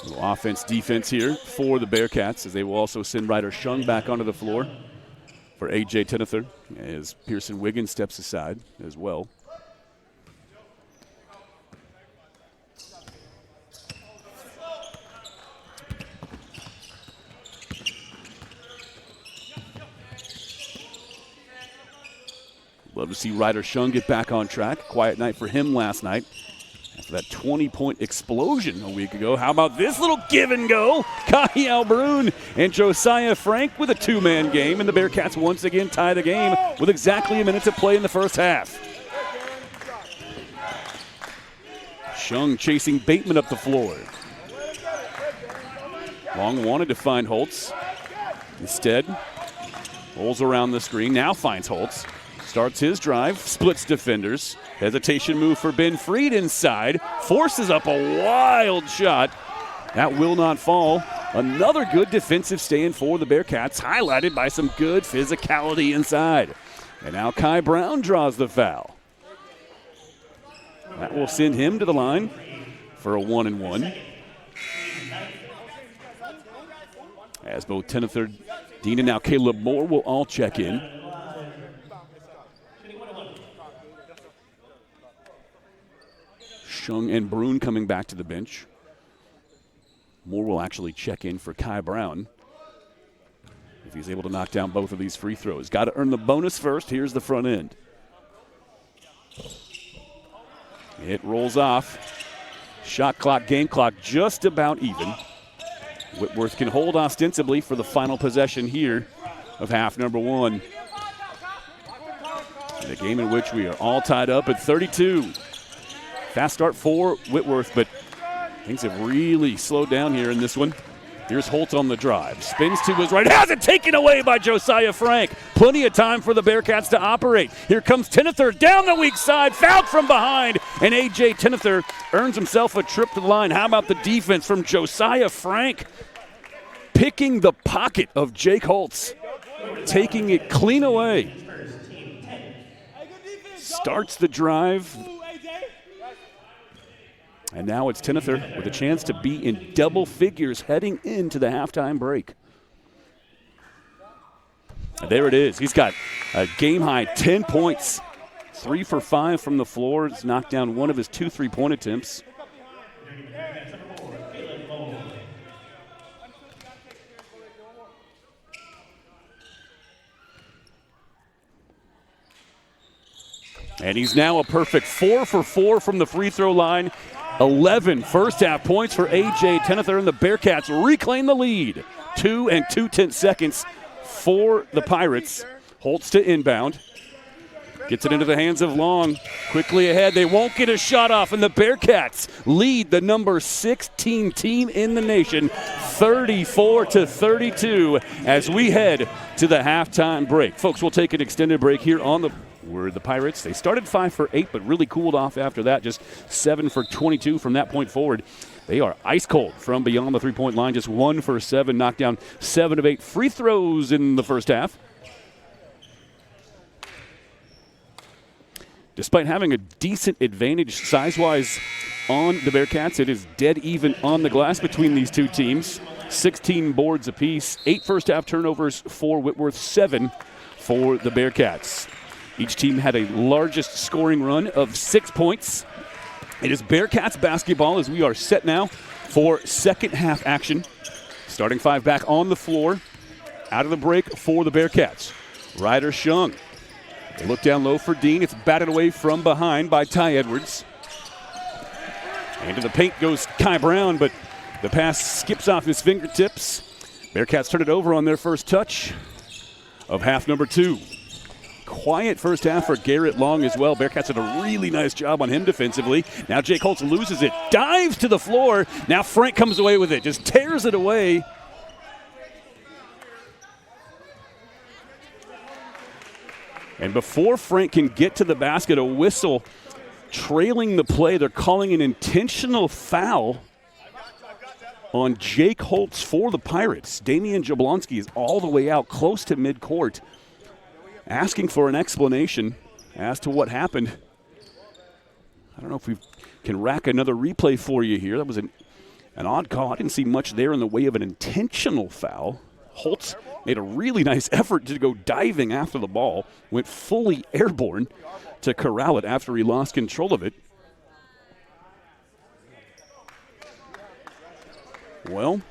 A little offense, defense here for the Bearcats, as they will also send Ryder Shung back onto the floor for A.J. Tenether, as Pearson Wiggins steps aside as well. Love to see Ryder Shung get back on track. Quiet night for him last night after that 20-point explosion a week ago. How about this little give and go? Kahi Albrun and Josiah Frank with a 2-man game, and the Bearcats once again tie the game with exactly a minute to play in the first half. Shung chasing Bateman up the floor. Long wanted to find Holtz. Instead, rolls around the screen, now finds Holtz. Starts his drive, splits defenders. Hesitation move for Ben Freed inside. Forces up a wild shot. That will not fall. Another good defensive stand for the Bearcats, highlighted by some good physicality inside. And now Kai Brown draws the foul. That will send him to the line for a 1-and-1. As both Tenether, Dean, and now Caleb Moore will all check in. Shung and Brun coming back to the bench. Moore will actually check in for Kai Brown if he's able to knock down both of these free throws. Got to earn the bonus first. Here's the front end. It rolls off. Shot clock, game clock just about even. Whitworth can hold ostensibly for the final possession here of half number one. In a game in which we are all tied up at 32. Fast start for Whitworth, but things have really slowed down here in this one. Here's Holt on the drive. Spins to his right. Has it taken away by Josiah Frank. Plenty of time for the Bearcats to operate. Here comes Tinether down the weak side. Fouled from behind. And A.J. Tinether earns himself a trip to the line. How about the defense from Josiah Frank? Picking the pocket of Jake Holtz. Taking it clean away. Starts the drive. And now it's Tinether with a chance to be in double figures heading into the halftime break. And there it is. He's got a game-high 10 points. 3 for 5 from the floor. He's knocked down one of his 2 3-point attempts. And he's now a perfect 4 for 4 from the free throw line. 11 first-half points for A.J. Tinether, and the Bearcats reclaim the lead. 2 2/10 seconds for the Pirates. Holtz to inbound. Gets it into the hands of Long. Quickly ahead. They won't get a shot off, and the Bearcats lead the number 16 team in the nation 34-32 as we head to the halftime break. Folks, we'll take an extended break here on the Pirates. They started 5 for 8, but really cooled off after that. Just 7 for 22 from that point forward. They are ice cold from beyond the three-point line. Just 1 for 7, knocked down 7 of 8 free throws in the first half. Despite having a decent advantage size-wise on the Bearcats, it is dead even on the glass between these two teams. 16 boards apiece, 8 first-half turnovers for Whitworth, 7 for the Bearcats. Each team had a largest scoring run of 6 points. It is Bearcats basketball as we are set now for second half action. Starting 5 back on the floor. Out of the break for the Bearcats. Ryder Shung. They look down low for Dean. It's batted away from behind by Ty Edwards. Into the paint goes Kai Brown, but the pass skips off his fingertips. Bearcats turn it over on their first touch of half number 2. Quiet first half for Garrett Long as well. Bearcats did a really nice job on him defensively. Now Jake Holtz loses it, dives to the floor. Now Frank comes away with it, just tears it away. And before Frank can get to the basket, a whistle trailing the play. They're calling an intentional foul on Jake Holtz for the Pirates. Damian Jablonski is all the way out close to midcourt, asking for an explanation as to what happened. I don't know if we can rack another replay for you here. That was an odd call. I didn't see much there in the way of an intentional foul. Holtz made a really nice effort to go diving after the ball, went fully airborne to corral it after he lost control of it. Well,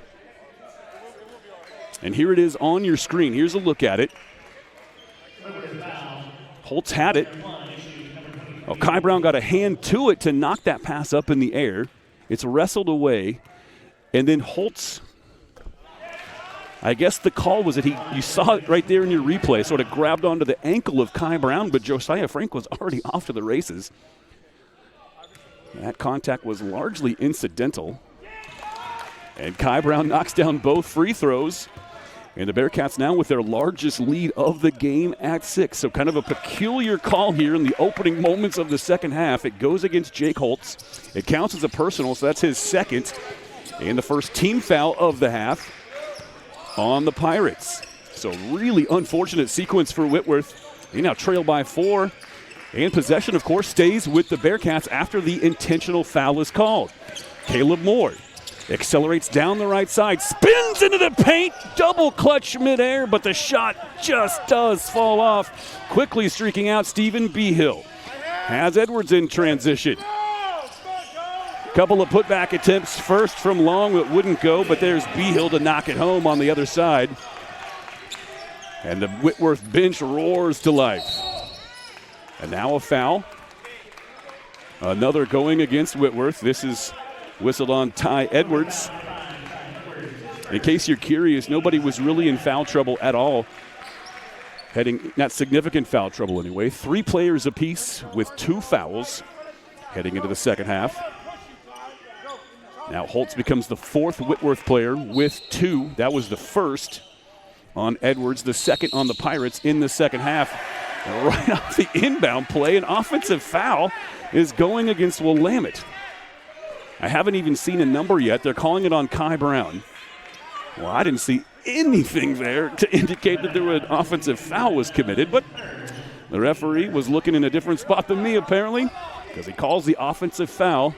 and here it is on your screen. Here's a look at it. Holtz had it. Oh, Kai Brown got a hand to it to knock that pass up in the air. It's wrestled away. And then Holtz, I guess the call was that you saw it right there in your replay, sort of grabbed onto the ankle of Kai Brown, but Josiah Frank was already off to the races. That contact was largely incidental. And Kai Brown knocks down both free throws. And the Bearcats now with their largest lead of the game at 6. So kind of a peculiar call here in the opening moments of the second half. It goes against Jake Holtz. It counts as a personal, so that's his second. And the first team foul of the half on the Pirates. So really unfortunate sequence for Whitworth. They now trail by 4. And possession, of course, stays with the Bearcats after the intentional foul is called. Caleb Moore accelerates down the right side, spins into the paint, double clutch midair, but the shot just does fall off. Quickly streaking out Stephen Behill. Has Edwards in transition. Couple of putback attempts, first from Long that wouldn't go, but there's Behill to knock it home on the other side. And the Whitworth bench roars to life. And now a foul Another going against Whitworth. This is whistled on Ty Edwards. In case you're curious, nobody was really in foul trouble at all. Not significant foul trouble anyway. 3 players apiece with 2 fouls heading into the second half. Now Holtz becomes the 4th Whitworth player with 2. That was the first on Edwards, the second on the Pirates in the second half. And right off the inbound play, an offensive foul is going against Willamette. I haven't even seen a number yet. They're calling it on Kai Brown. Well, I didn't see anything there to indicate that an offensive foul was committed, but the referee was looking in a different spot than me apparently, because he calls the offensive foul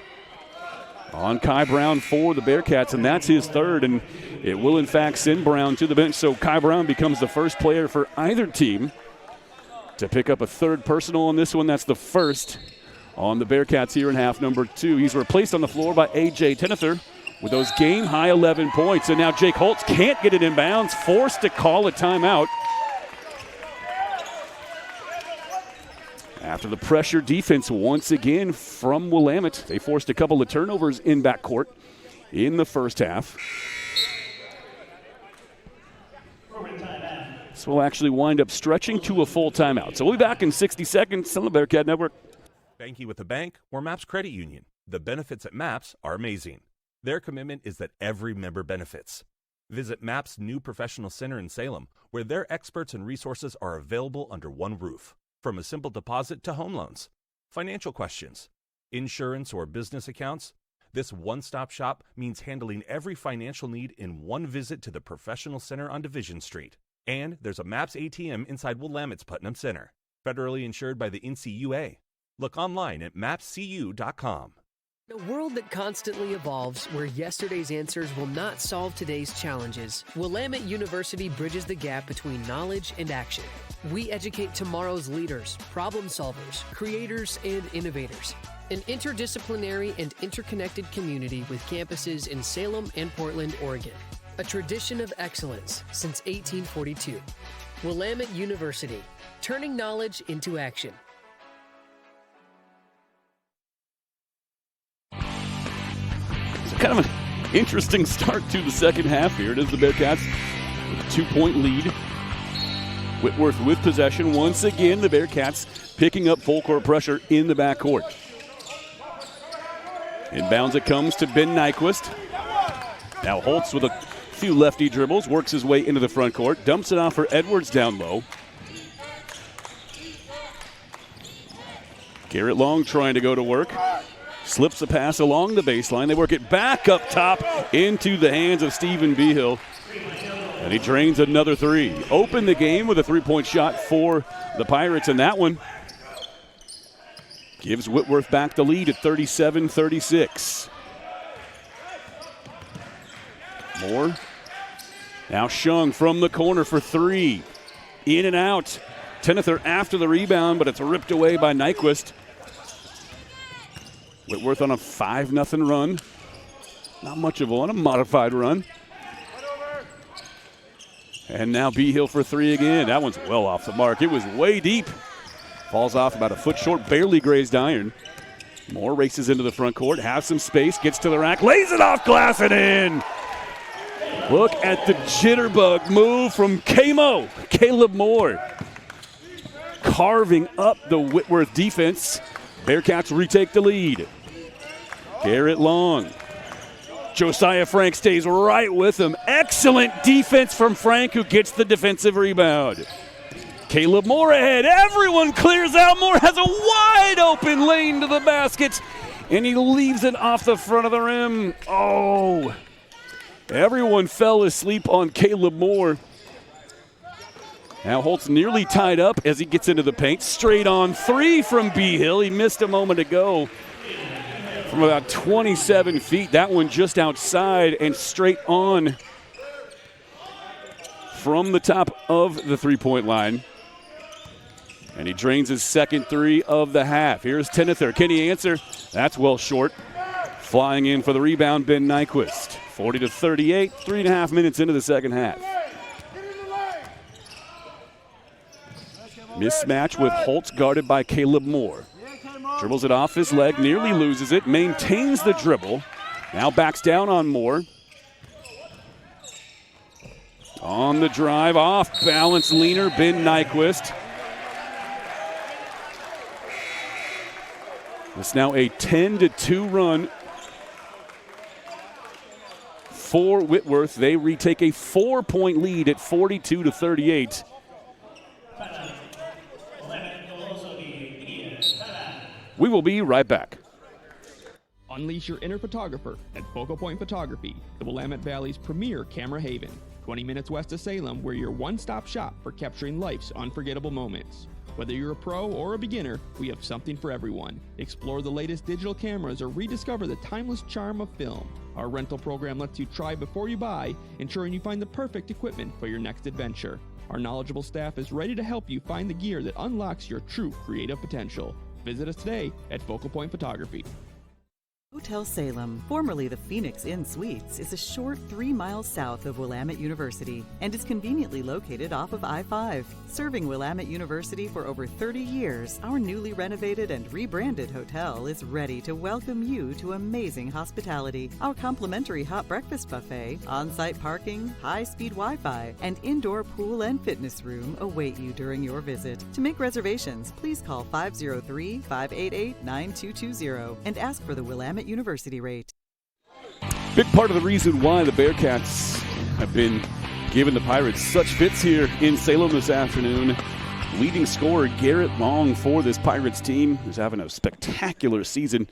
on Kai Brown for the Bearcats, and that's his 3rd, and it will in fact send Brown to the bench. So Kai Brown becomes the first player for either team to pick up a 3rd personal on this one. That's the first on the Bearcats here in half number 2. He's replaced on the floor by A.J. Tenether with those game-high 11 points. And now Jake Holtz can't get it in bounds, forced to call a timeout. After the pressure defense once again from Willamette, they forced a couple of turnovers in backcourt in the first half. This will actually wind up stretching to a full timeout. So we'll be back in 60 seconds on the Bearcat Network. Banking with a bank or MAPS Credit Union. The benefits at MAPS are amazing. Their commitment is that every member benefits. Visit MAPS' new professional center in Salem, where their experts and resources are available under one roof. From a simple deposit to home loans, financial questions, insurance or business accounts, this one-stop shop means handling every financial need in one visit to the professional center on Division Street. And there's a MAPS ATM inside Willamette's Putnam Center, federally insured by the NCUA. Look online at mapscu.com. In a world that constantly evolves, where yesterday's answers will not solve today's challenges, Willamette University bridges the gap between knowledge and action. We educate tomorrow's leaders, problem solvers, creators, and innovators. An interdisciplinary and interconnected community with campuses in Salem and Portland, Oregon. A tradition of excellence since 1842. Willamette University, turning knowledge into action. Kind of an interesting start to the second half here. It is the Bearcats with a 2-point lead. Whitworth with possession. Once again, the Bearcats picking up full court pressure in the backcourt. Inbounds it comes to Ben Nyquist. Now Holtz with a few lefty dribbles, works his way into the front court, dumps it off for Edwards down low. Garrett Long trying to go to work. Slips a pass along the baseline. They work it back up top into the hands of Stephen Behill. And he drains another 3. Open the game with a 3-point shot for the Pirates, and that one gives Whitworth back the lead at 37-36. Moore. Now Shung from the corner for 3. In and out. Tenether after the rebound, but it's ripped away by Nyquist. Whitworth on a 5-0 run. Not much of one, a modified run. And now Behill for 3 again. That one's well off the mark. It was way deep. Falls off about a foot short, barely grazed iron. Moore races into the front court, has some space, gets to the rack, lays it off glass and in. Look at the jitterbug move from Caleb Moore. Carving up the Whitworth defense. Bearcats retake the lead. Garrett Long. Josiah Frank stays right with him. Excellent defense from Frank, who gets the defensive rebound. Caleb Moore ahead. Everyone clears out. Moore has a wide open lane to the basket, and he leaves it off the front of the rim. Oh, everyone fell asleep on Caleb Moore. Now Holtz nearly tied up as he gets into the paint. Straight on 3 from Behill. He missed a moment ago from about 27 feet. That one just outside and straight on from the top of the 3-point line. And he drains his second 3 of the half. Here's Tenether. Can he answer? That's well short. Flying in for the rebound, Ben Nyquist. 40-38, 3.5 minutes into the second half. Mismatch with Holtz guarded by Caleb Moore. Dribbles it off his leg, nearly loses it, maintains the dribble. Now backs down on Moore. On the drive, off balance leaner, Ben Nyquist. It's now a 10-2 run for Whitworth. They retake a 4-point lead at 42-38. We will be right back. Unleash your inner photographer at Focal Point Photography, the Willamette Valley's premier camera haven. 20 minutes west of Salem, we're your one-stop shop for capturing life's unforgettable moments. Whether you're a pro or a beginner, we have something for everyone. Explore the latest digital cameras or rediscover the timeless charm of film. Our rental program lets you try before you buy, ensuring you find the perfect equipment for your next adventure. Our knowledgeable staff is ready to help you find the gear that unlocks your true creative potential. Visit us today at Focal Point Photography. Hotel Salem, formerly the Phoenix Inn Suites, is a short 3 miles south of Willamette University and is conveniently located off of I-5. Serving Willamette University for over 30 years, our newly renovated and rebranded hotel is ready to welcome you to amazing hospitality. Our complimentary hot breakfast buffet, on-site parking, high-speed Wi-Fi, and indoor pool and fitness room await you during your visit. To make reservations, please call 503-588-9220 and ask for the Willamette University rate. Big part of the reason why the Bearcats have been giving the Pirates such fits here in Salem this afternoon. Leading scorer Garrett Long for this Pirates team, who's having a spectacular season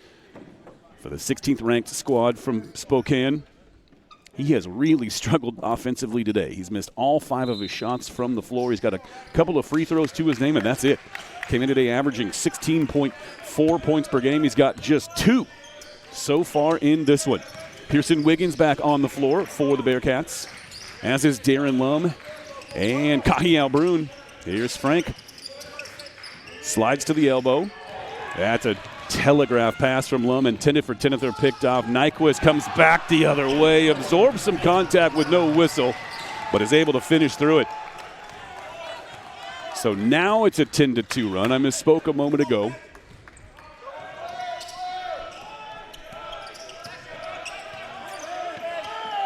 for the 16th ranked squad from Spokane. He has really struggled offensively today. He's missed all 5 of his shots from the floor. He's got a couple of free throws to his name, and that's it. Came in today averaging 16.4 points per game. He's got just 2 so far in this one. Pearson Wiggins back on the floor for the Bearcats, as is Darren Lum and Kahi Albrun. Here's Frank. Slides to the elbow. That's a telegraph pass from Lum, intended for Tenether, picked off. Nyquist comes back the other way, absorbs some contact with no whistle, but is able to finish through it. So now it's a 10-2 run. I misspoke a moment ago.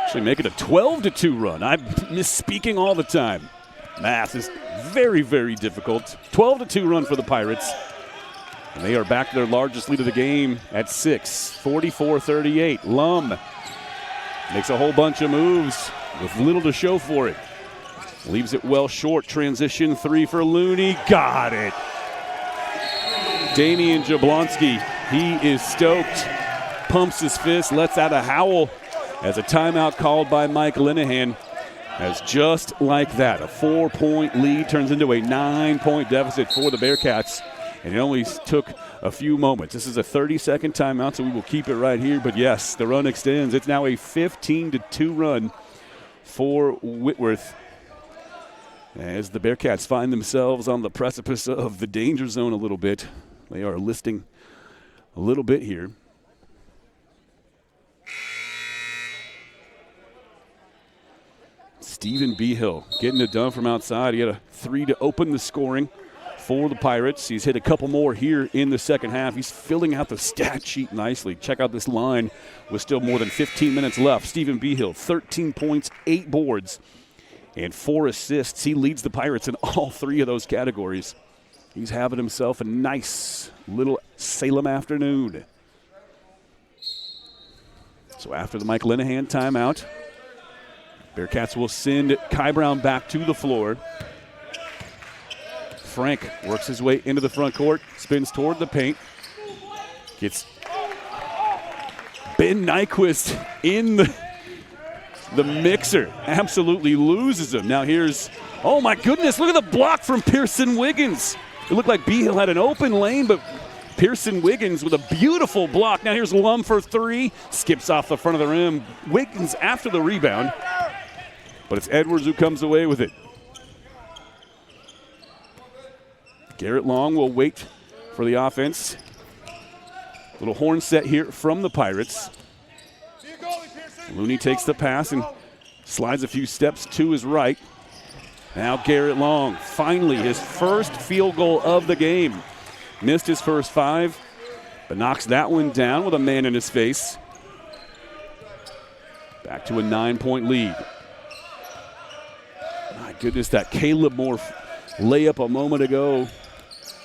Actually make it a 12-2 run. I'm misspeaking all the time. Math is very, very difficult. 12-2 run for the Pirates. And they are back to their largest lead of the game at 6, 44-38. Lum makes a whole bunch of moves with little to show for it. Leaves it well short. Transition 3 for Looney. Got it. Damian Jablonski, he is stoked. Pumps his fist, lets out a howl as a timeout called by Mike Linehan. As just like that, a 4-point lead turns into a 9-point deficit for the Bearcats. And it only took a few moments. This is a 30-second timeout, so we will keep it right here. But yes, the run extends. It's now a 15-2 run for Whitworth, as the Bearcats find themselves on the precipice of the danger zone a little bit. They are listing a little bit here. Stephen Behill getting it done from outside. He had a 3 to open the scoring for the Pirates. He's hit a couple more here in the second half. He's filling out the stat sheet nicely. Check out this line with still more than 15 minutes left. Stephen Behill, 13 points, 8 boards, and 4 assists. He leads the Pirates in all 3 of those categories. He's having himself a nice little Salem afternoon. So after the Mike Linehan timeout, Bearcats will send Kai Brown back to the floor. Frank works his way into the front court, spins toward the paint. Gets Ben Nyquist in the mixer. Absolutely loses him. Now here's, oh my goodness, look at the block from Pearson Wiggins. It looked like Behill had an open lane, but Pearson Wiggins with a beautiful block. Now here's Lum for 3. Skips off the front of the rim. Wiggins after the rebound. But it's Edwards who comes away with it. Garrett Long will wait for the offense. Little horn set here from the Pirates. Looney takes the pass and slides a few steps to his right. Now Garrett Long, finally his first field goal of the game. Missed his first 5. but knocks that one down with a man in his face. Back to a 9-point lead. My goodness, that Caleb Moore layup a moment ago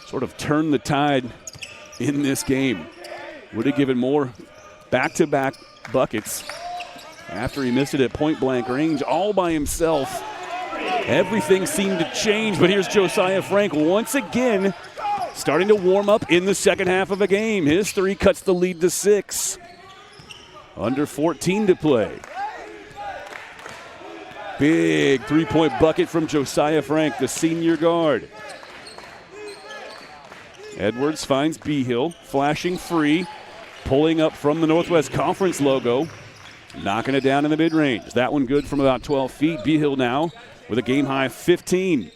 sort of turned the tide in this game. Would have given Moore back-to-back buckets after he missed it at point-blank range all by himself. Everything seemed to change, but here's Josiah Frank once again starting to warm up in the second half of a game. His three cuts the lead to 6. Under 14 to play. Big three-point bucket from Josiah Frank, the senior guard. Edwards finds Behill, flashing free, pulling up from the Northwest Conference logo, knocking it down in the mid-range. That one good from about 12 feet. Behill now with a game-high 15.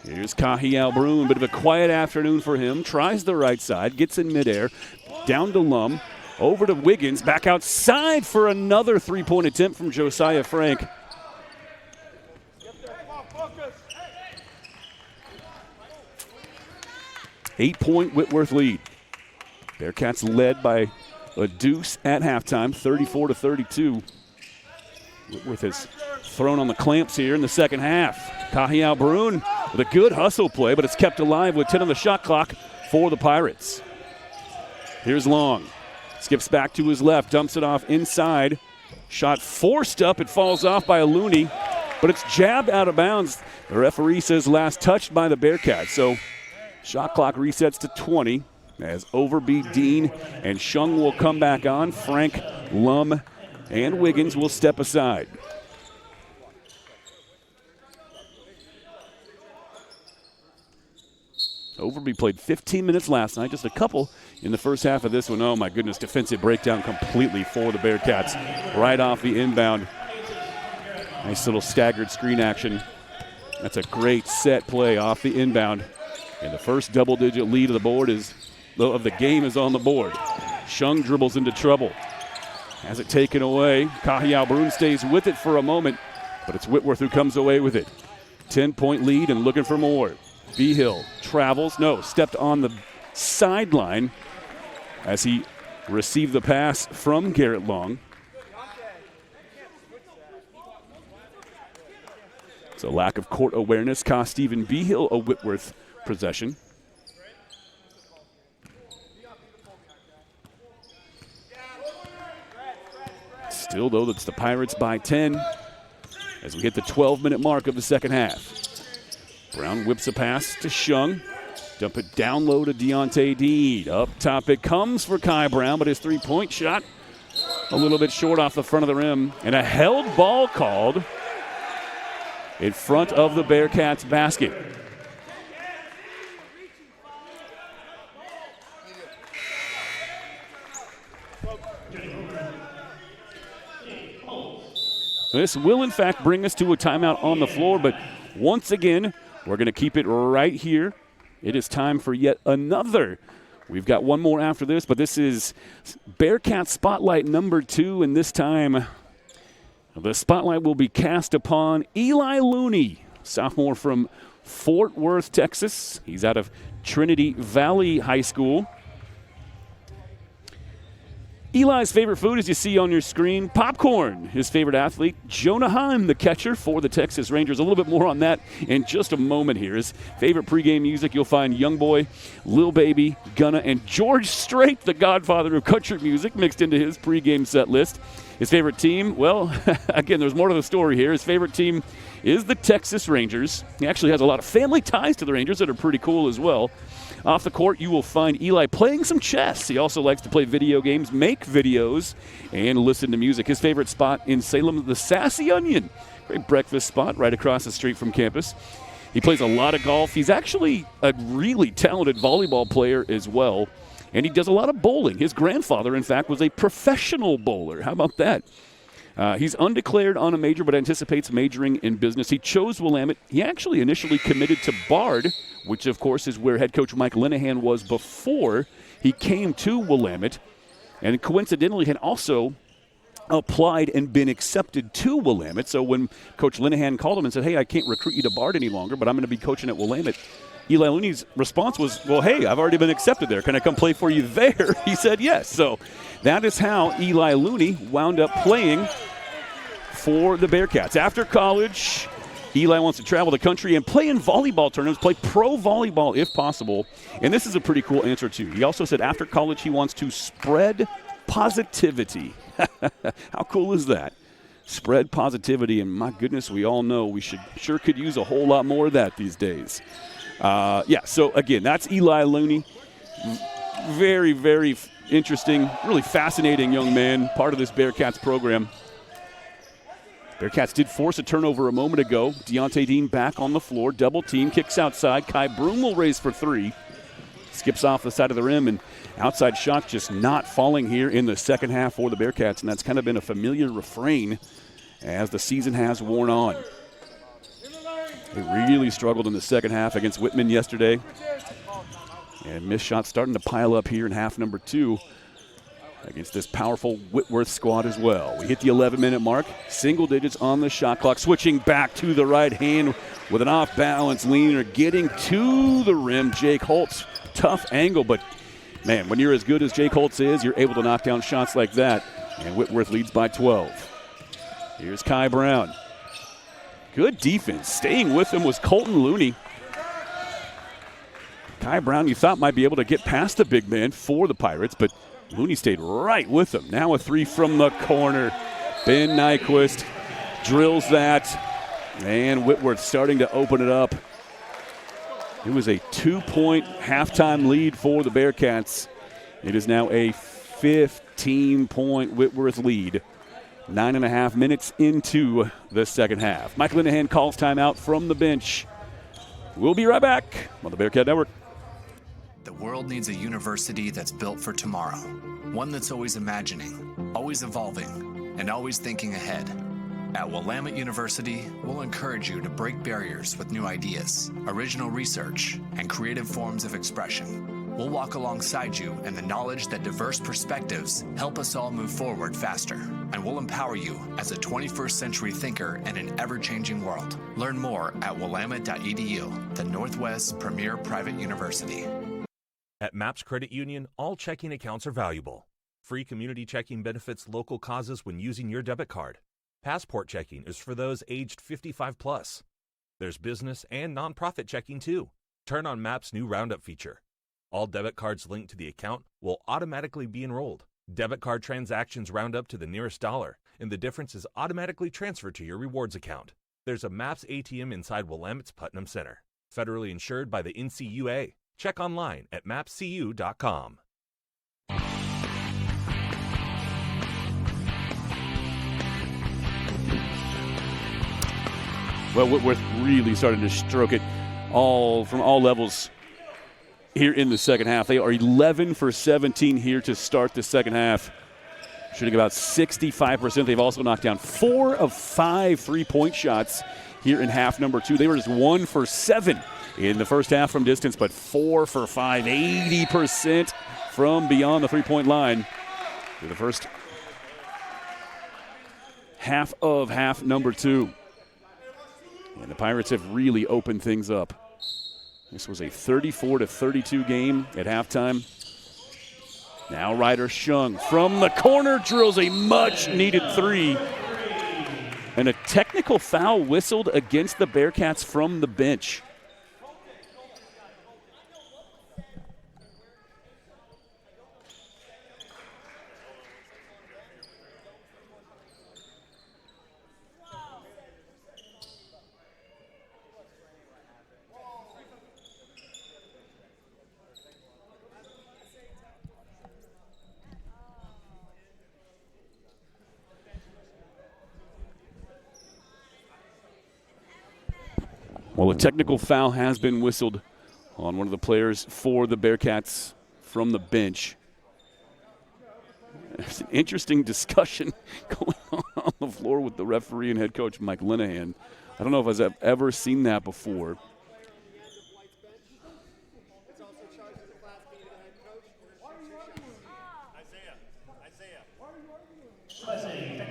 Here's Kahi Albroon, bit of a quiet afternoon for him. Tries the right side, gets in midair, down to Lum, over to Wiggins, back outside for another three-point attempt from Josiah Frank. Eight-point Whitworth lead. Bearcats led by a deuce at halftime, 34-32. Whitworth has thrown on the clamps here in the second half. Kahi Albroon with a good hustle play, but it's kept alive with 10 on the shot clock for the Pirates. Here's Long. Skips back to his left, dumps it off inside. Shot forced up, it falls off by a Looney, but it's jabbed out of bounds. The referee says last touched by the Bearcats, so shot clock resets to 20 as Overby, Dean, and Shung will come back on. Frank, Lum, and Wiggins will step aside. Overby played 15 minutes last night, just a couple in the first half of this one. Oh, my goodness, defensive breakdown completely for the Bearcats right off the inbound. Nice little staggered screen action. That's a great set play off the inbound. And the first double-digit lead of the game is on the board. Shung dribbles into trouble. Has it taken away. Kahi Albroon stays with it for a moment, but it's Whitworth who comes away with it. 10-point lead and looking for more. Behill travels, stepped on the sideline as he received the pass from Garrett Long. So lack of court awareness cost Stephen Behill a Whitworth possession. Still, though, that's the Pirates by 10 as we hit the 12-minute mark of the second half. Brown whips a pass to Shung. Dump it down low to Deontay Dean. Up top it comes for Kai Brown, but his three-point shot a little bit short off the front of the rim. And a held ball called in front of the Bearcats basket. This will, in fact, bring us to a timeout on the floor, but once again, we're going to keep it right here. It is time for yet another. We've got one more after this, but this is Bearcat Spotlight number 2, and this time the spotlight will be cast upon Eli Looney, sophomore from Fort Worth, Texas. He's out of Trinity Valley High School. Eli's favorite food, as you see on your screen, popcorn. His favorite athlete, Jonah Heim, the catcher for the Texas Rangers. A little bit more on that in just a moment here. His favorite pregame music, you'll find Youngboy, Lil Baby, Gunna, and George Strait, the godfather of country music, mixed into his pregame set list. His favorite team, well, again, there's more to the story here. His favorite team is the Texas Rangers. He actually has a lot of family ties to the Rangers that are pretty cool as well. Off the court, you will find Eli playing some chess. He also likes to play video games, make videos, and listen to music. His favorite spot in Salem, the Sassy Onion. Great breakfast spot right across the street from campus. He plays a lot of golf. He's actually a really talented volleyball player as well. And he does a lot of bowling. His grandfather, in fact, was a professional bowler. How about that? He's undeclared on a major, but anticipates majoring in business. He chose Willamette. He actually initially committed to Bard, which, of course, is where head coach Mike Linehan was before he came to Willamette. And coincidentally had also applied and been accepted to Willamette. So when Coach Linehan called him and said, hey, I can't recruit you to Bard any longer, but I'm going to be coaching at Willamette, Eli Looney's response was, well, hey, I've already been accepted there. Can I come play for you there? He said yes. So that is how Eli Looney wound up playing for the Bearcats. After college, Eli wants to travel the country and play in volleyball tournaments, play pro volleyball if possible. And this is a pretty cool answer, too. He also said after college he wants to spread positivity. How cool is that? Spread positivity, and my goodness, we all know we sure could use a whole lot more of that these days. So again, that's Eli Looney. Very, very interesting, really fascinating young man, part of this Bearcats program. Bearcats did force a turnover a moment ago. Deontay Dean back on the floor, double team, kicks outside. Kai Broom will raise for three. Skips off the side of the rim, and outside shot just not falling here in the second half for the Bearcats, and that's kind of been a familiar refrain as the season has worn on. They really struggled in the second half against Whitman yesterday, and missed shots starting to pile up here in half number 2 against this powerful Whitworth squad as well. We hit the 11-minute mark, single digits on the shot clock, switching back to the right hand with an off-balance leaner, getting to the rim. Jake Holtz, tough angle, but man, when you're as good as Jake Holtz is, you're able to knock down shots like that, and Whitworth leads by 12. Here's Kai Brown. Good defense. Staying with him was Colton Looney. Kai Brown, you thought might be able to get past the big man for the Pirates, but Looney stayed right with him. Now a three from the corner. Ben Nyquist drills that, and Whitworth starting to open it up. It was a 2-point halftime lead for the Bearcats. It is now a 15-point Whitworth lead. 9.5 minutes into the second half. Mike Linehan calls timeout from the bench. We'll be right back on the Bearcat Network. The world needs a university that's built for tomorrow. One that's always imagining, always evolving, and always thinking ahead. At Willamette University, we'll encourage you to break barriers with new ideas, original research, and creative forms of expression. We'll walk alongside you in the knowledge that diverse perspectives help us all move forward faster. And we'll empower you as a 21st century thinker in an ever-changing world. Learn more at willamette.edu, the Northwest's premier private university. At MAPS Credit Union, all checking accounts are valuable. Free community checking benefits local causes when using your debit card. Passport checking is for those aged 55 plus. There's business and nonprofit checking too. Turn on MAP's new Roundup feature. All debit cards linked to the account will automatically be enrolled. Debit card transactions round up to the nearest dollar, and the difference is automatically transferred to your rewards account. There's a MAPS ATM inside Willamette's Putnam Center. Federally insured by the NCUA. Check online at mapscu.com. Well, Whitworth really started to stroke it from all levels here in the second half. They are 11 for 17 here to start the second half, shooting about 65%. They've also knocked down 4 of 5 3-point shots here in half number 2. They were just 1 for 7 in the first half from distance, but 4 for 5, 80% from beyond the 3-point line through the first half of half number 2. And the Pirates have really opened things up. This was a 34-32 game at halftime. Now Ryder Shung from the corner drills a much-needed 3. And a technical foul whistled against the Bearcats from the bench. Well, a technical foul has been whistled on one of the players for the Bearcats from the bench. There's an interesting discussion going on the floor with the referee and head coach Mike Linehan. I don't know if I've ever seen that before. Isaiah.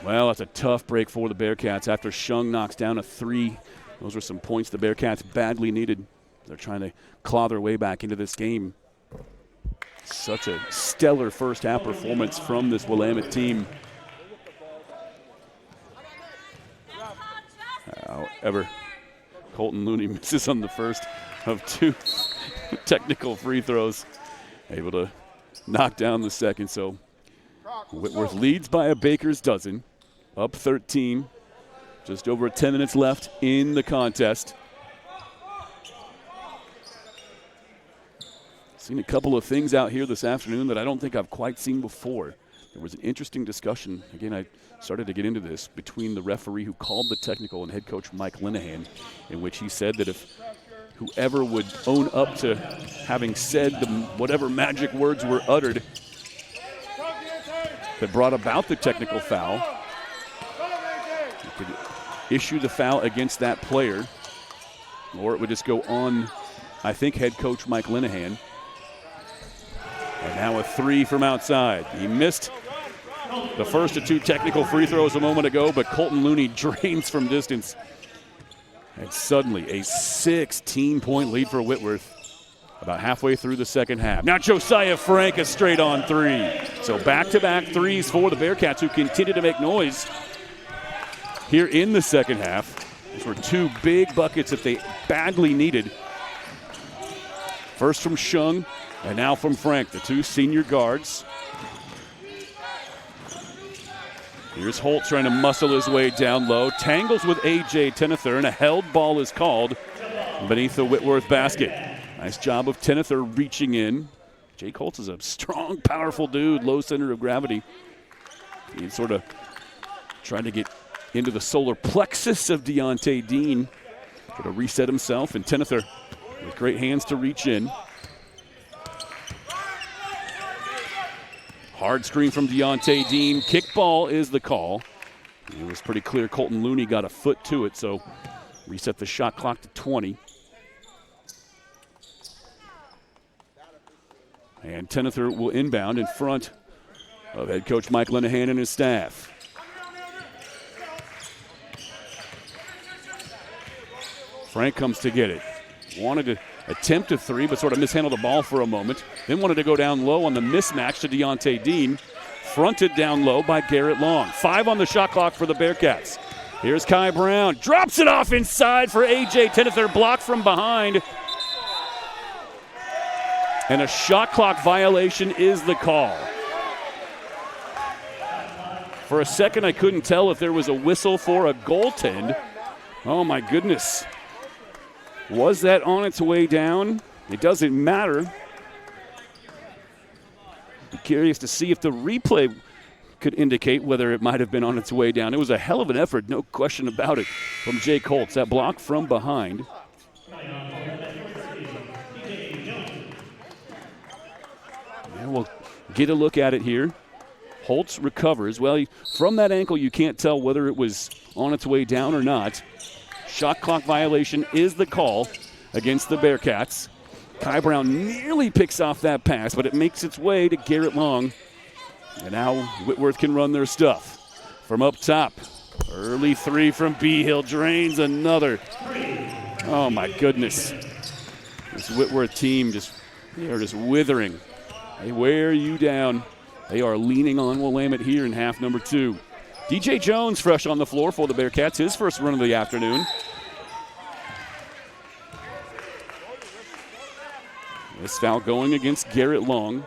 Well, that's a tough break for the Bearcats after Shung knocks down a 3. Those are some points the Bearcats badly needed. They're trying to claw their way back into this game. Such a stellar first half performance from this Willamette team. However, Colton Looney misses on the first of 2 technical free throws. Able to knock down the second, so Whitworth leads by a baker's dozen, up 13. Just over 10 minutes left in the contest. Seen a couple of things out here this afternoon that I don't think I've quite seen before. There was an interesting discussion, again, I started to get into this, between the referee who called the technical and head coach Mike Linehan, in which he said that if whoever would own up to having said whatever magic words were uttered that brought about the technical foul, he could issue the foul against that player, or it would just go on, I think, head coach Mike Linehan. And now a 3 from outside. He missed the first of 2 technical free throws a moment ago, but Colton Looney drains from distance. And suddenly a 16-point lead for Whitworth about halfway through the second half. Now Josiah Frank a straight on 3. So back-to-back threes for the Bearcats, who continue to make noise here in the second half. These were 2 big buckets that they badly needed. First from Shung, and now from Frank, the 2 senior guards. Here's Holt trying to muscle his way down low. Tangles with A.J. Tenether, and a held ball is called beneath the Whitworth basket. Nice job of Tenether reaching in. Jake Holtz is a strong, powerful dude, low center of gravity. He's sort of trying to get into the solar plexus of Deontay Dean. Sort of reset himself, and Tenether with great hands to reach in. Hard screen from Deontay Dean. Kickball is the call. It was pretty clear Colton Looney got a foot to it, so reset the shot clock to 20. And Tenether will inbound in front of head coach Mike Linehan and his staff. Frank comes to get it. Wanted to attempt a 3, but sort of mishandled the ball for a moment. Then wanted to go down low on the mismatch to Deontay Dean. Fronted down low by Garrett Long. 5 on the shot clock for the Bearcats. Here's Kai Brown. Drops it off inside for A.J. Tenether. Blocked from behind. And a shot clock violation is the call. For a second, I couldn't tell if there was a whistle for a goaltend. Oh, my goodness. Was that on its way down? It doesn't matter. Be curious to see if the replay could indicate whether it might have been on its way down. It was a hell of an effort, no question about it, from Jake Holtz. That block from behind. And we'll get a look at it here. Holtz recovers. Well, from that ankle, you can't tell whether it was on its way down or not. Shot clock violation is the call against the Bearcats. Kai Brown nearly picks off that pass, but it makes its way to Garrett Long. And now Whitworth can run their stuff. From up top, early 3 from Behill, drains another. Oh my goodness. This Whitworth team, they are just withering. They wear you down. They are leaning on Willamette here in half number 2. DJ Jones fresh on the floor for the Bearcats, his first run of the afternoon. This foul going against Garrett Long.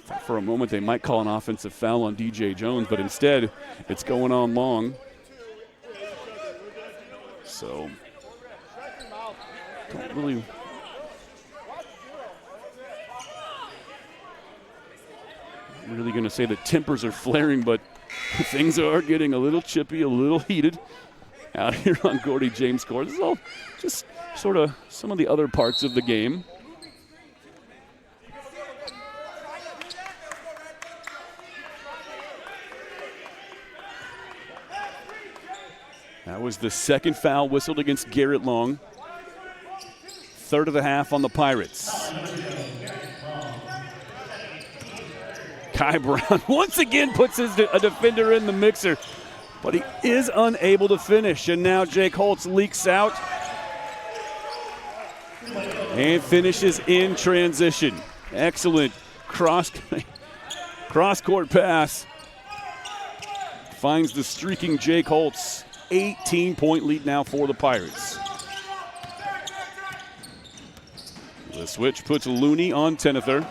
Thought for a moment they might call an offensive foul on DJ Jones, but instead it's going on Long. So, don't really going to say the tempers are flaring, but things are getting a little chippy, a little heated out here on Gordy James Court. This is all just sort of some of the other parts of the game. That was the second foul whistled against Garrett Long. Third of the half on the Pirates. Kai Brown once again puts a defender in the mixer, but he is unable to finish. And now Jake Holtz leaks out and finishes in transition. Excellent cross-court pass. Finds the streaking Jake Holtz. 18-point lead now for the Pirates. The switch puts Looney on Tenether.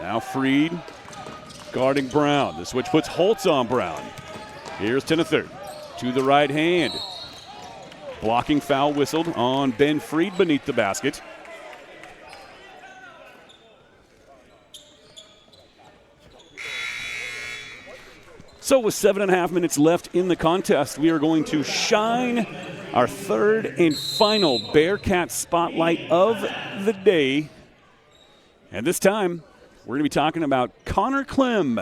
Now Freed guarding Brown. The switch puts Holtz on Brown. Here's Tenether to the right hand. Blocking foul whistled on Ben Freed beneath the basket. So with 7.5 minutes left in the contest, we are going to shine our third and final Bearcat spotlight of the day. And this time, we're going to be talking about Connor Clem.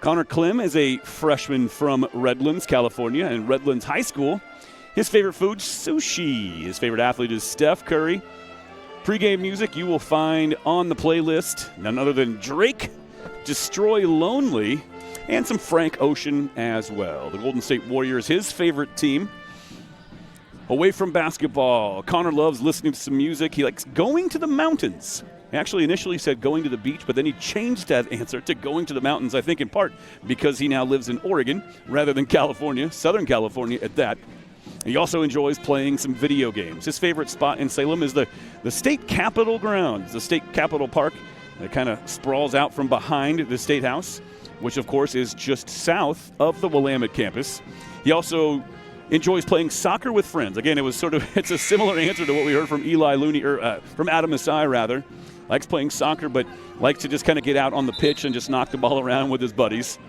Connor Clem is a freshman from Redlands, California, and Redlands High School. His favorite food, sushi. His favorite athlete is Steph Curry. Pre-game music you will find on the playlist, none other than Drake, Destroy Lonely, and some Frank Ocean as well. The Golden State Warriors, his favorite team. Away from basketball, Connor loves listening to some music. He likes going to the mountains. He actually initially said going to the beach, but then he changed that answer to going to the mountains, I think in part because he now lives in Oregon rather than California, Southern California at that. He also enjoys playing some video games. His favorite spot in Salem is the state capitol grounds, the state capitol park that kind of sprawls out from behind the State House, which of course is just south of the Willamette campus. He also enjoys playing soccer with friends. Again, it's a similar answer to what we heard from Eli Looney, or from Adam Masai rather. Likes playing soccer, but likes to just kind of get out on the pitch and just knock the ball around with his buddies.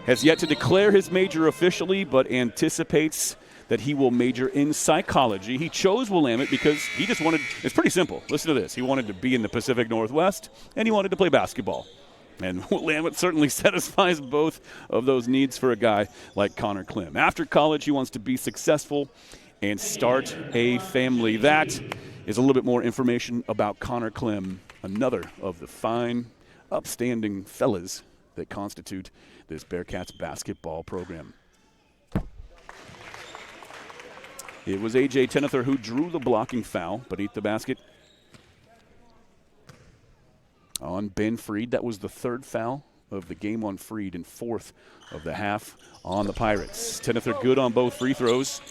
Has yet to declare his major officially, but anticipates that he will major in psychology. He chose Willamette because he just wanted, it's pretty simple. Listen to this. He wanted to be in the Pacific Northwest, and he wanted to play basketball. And Willamette certainly satisfies both of those needs for a guy like Connor Clem. After college, he wants to be successful and start a family. That is a little bit more information about Connor Clem, another of the fine, upstanding fellas that constitute this Bearcats basketball program. It was A.J. Tenether who drew the blocking foul beneath the basket on Ben Freed. That was the third foul of the game on Freed and fourth of the half on the Pirates. Tenether good on both free throws.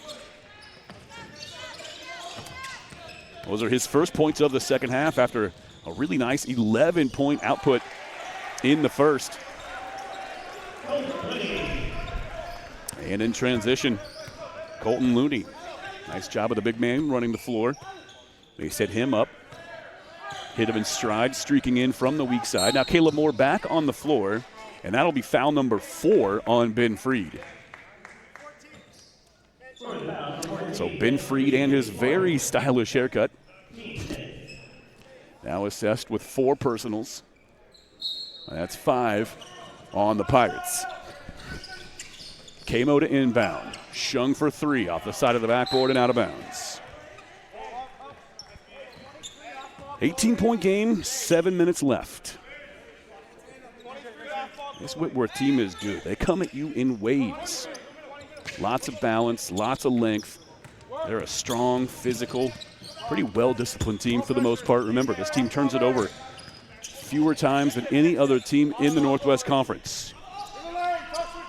Those are his first points of the second half after a really nice 11-point output in the first. And in transition, Colton Looney. Nice job of the big man running the floor. They set him up. Hit him in stride, streaking in from the weak side. Now Caleb Moore back on the floor, and that'll be foul number 4 on Ben Freed. So Ben Freed and his very stylish haircut. Now assessed with 4 personals. That's 5 on the Pirates. Kamo to inbound. Shung for 3 off the side of the backboard and out of bounds. 18-point game, 7 minutes left. This Whitworth team is good. They come at you in waves. Lots of balance, lots of length. They're a strong, physical, pretty well-disciplined team for the most part. Remember, this team turns it over fewer times than any other team in the Northwest Conference.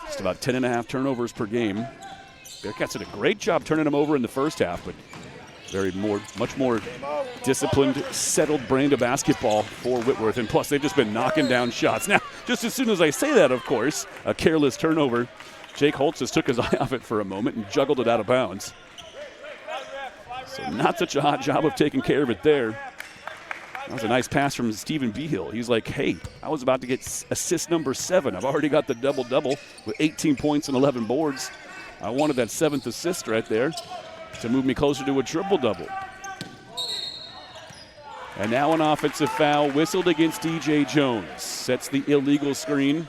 Just about 10.5 turnovers per game. Bearcats did a great job turning them over in the first half, but much more disciplined, settled brand of basketball for Whitworth. And plus, they've just been knocking down shots. Now, just as soon as I say that, of course, a careless turnover. Jake Holtz just took his eye off it for a moment and juggled it out of bounds. So not such a hot job of taking care of it there. That was a nice pass from Stephen Behill. He's like, hey, I was about to get assist number 7. I've already got the double-double with 18 points and 11 boards. I wanted that 7th assist right there to move me closer to a triple-double. And now an offensive foul whistled against DJ Jones. Sets the illegal screen.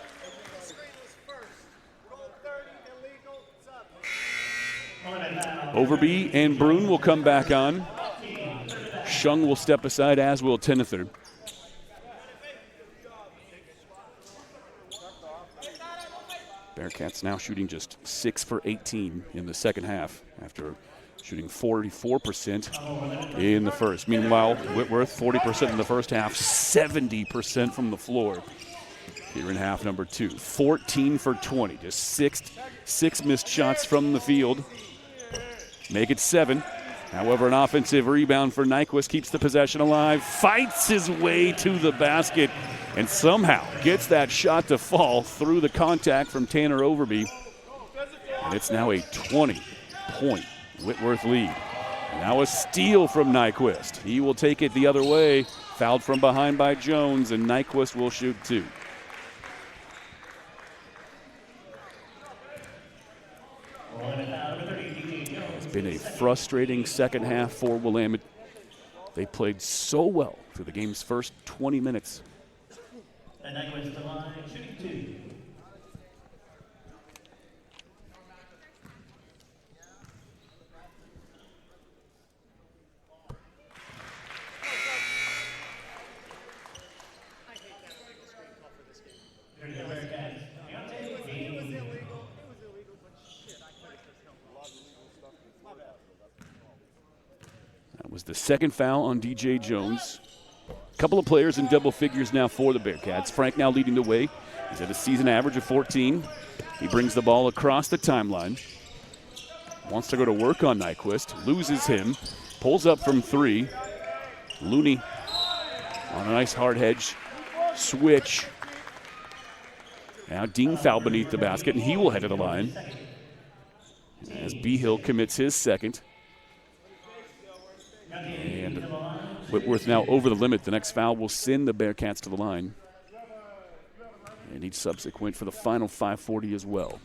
Overby and Brune will come back on. Shung will step aside, as will Tenether. Bearcats now shooting just 6 for 18 in the second half after shooting 44% in the first. Meanwhile, Whitworth 40% in the first half, 70% from the floor here in half number 2. 14 for 20, just six missed shots from the field. Make it 7. However, an offensive rebound for Nyquist keeps the possession alive, fights his way to the basket, and somehow gets that shot to fall through the contact from Tanner Overby. And it's now a 20-point Whitworth lead. Now a steal from Nyquist. He will take it the other way. Fouled from behind by Jones, and Nyquist will shoot 2. It's been a frustrating second half for Willamette. They played so well through the game's first 20 minutes. And Nyquist to line, shooting 2. That was the second foul on DJ Jones. A couple of players in double figures now for the Bearcats. Frank now leading the way. He's at a season average of 14. He brings the ball across the timeline. Wants to go to work on Nyquist. Loses him. Pulls up from 3. Looney on a nice hard hedge switch. Now Dean fouled beneath the basket, and he will head to the line as Behill commits his second. And Whitworth now over the limit. The next foul will send the Bearcats to the line. And each subsequent for the final 5:40 as well.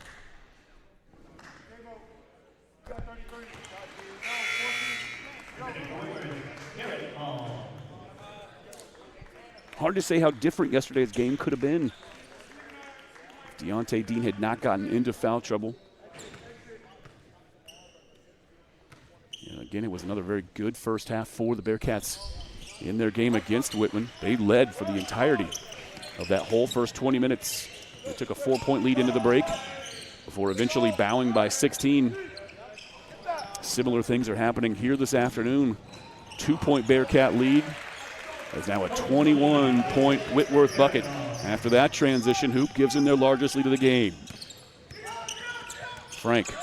Hard to say how different yesterday's game could have been. If Deontay Dean had not gotten into foul trouble. And again, it was another very good first half for the Bearcats in their game against Whitman. They led for the entirety of that whole first 20 minutes. They took a 4-point lead into the break before eventually bowing by 16. Similar things are happening here this afternoon. 2-point Bearcat lead. There's now a 21-point Whitworth bucket. After that transition, Hoop gives them their largest lead of the game. Frank.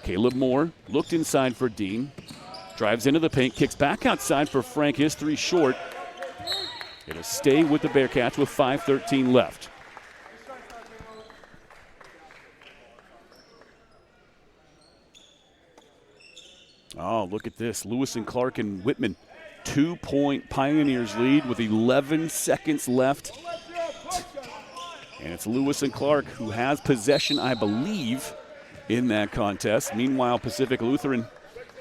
Caleb Moore looked inside for Dean. Drives into the paint, kicks back outside for Frank. His 3 short. It'll stay with the Bearcats with 5:13 left. Oh, look at this. Lewis and Clark and Whitman. 2-point Pioneers lead with 11 seconds left. And it's Lewis and Clark who has possession, I believe, in that contest. Meanwhile, Pacific Lutheran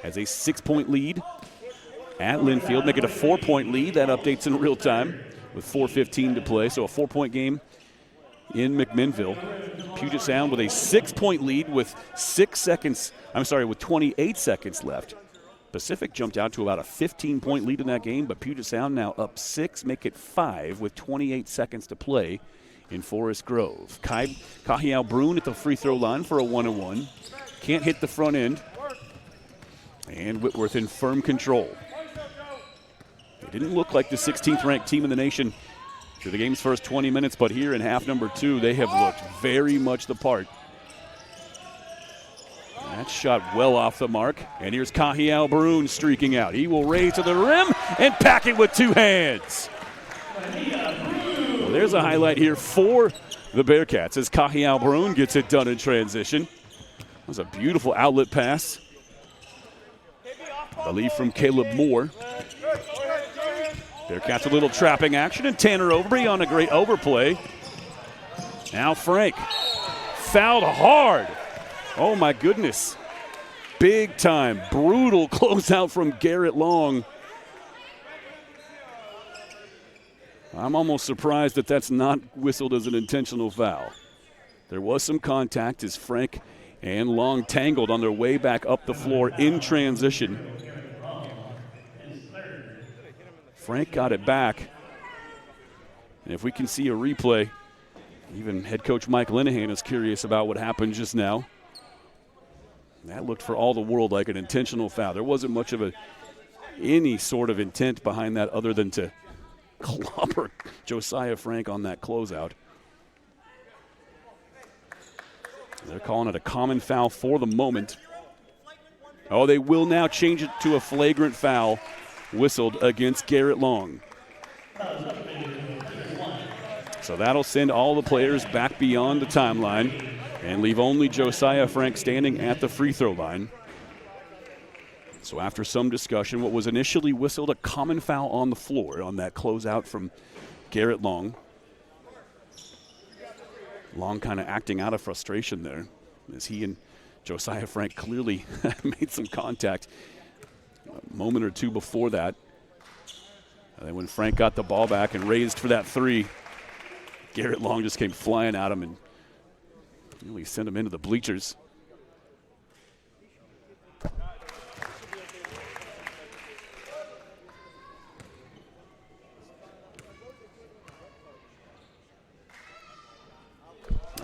has a 6-point lead at Linfield, make it a 4-point lead. That updates in real time with 4:15 to play. So a 4-point game in McMinnville. Puget Sound with a 6-point lead with 28 seconds left. Pacific jumped out to about a 15-point lead in that game, but Puget Sound now up 6, make it 5 with 28 seconds to play in Forest Grove. Kahiao Brune at the free throw line for a 1-1. Can't hit the front end. And Whitworth in firm control. They didn't look like the 16th ranked team in the nation through the game's first 20 minutes, but here in half number 2, they have looked very much the part. That shot well off the mark. And here's Kahiao streaking out. He will raise to the rim and pack it with 2 hands. Well, there's a highlight here for the Bearcats as Kahiao gets it done in transition. That was a beautiful outlet pass. I believe from Caleb Moore. Bearcats a little trapping action, and Tanner Overby on a great overplay. Now Frank fouled hard. Oh my goodness. Big time, brutal closeout from Garrett Long. I'm almost surprised that that's not whistled as an intentional foul. There was some contact as Frank and Long tangled on their way back up the floor in transition. Frank got it back. And if we can see a replay, Even head coach Mike Linehan is curious about what happened just now. That looked for all the world like an intentional foul. There wasn't much of any sort of intent behind that other than to clobber Josiah Frank on that closeout. They're calling it a common foul for the moment. Oh, they will now change it to a flagrant foul whistled against Garrett Long. So that'll send all the players back beyond the timeline and leave only Josiah Frank standing at the free throw line. So after some discussion, what was initially whistled a common foul on the floor on that closeout from Garrett Long. Long kind of acting out of frustration there as he and Josiah Frank clearly made some contact a moment or two before that. And then when Frank got the ball back and raised for that three, Garrett Long just came flying at him and really sent him into the bleachers.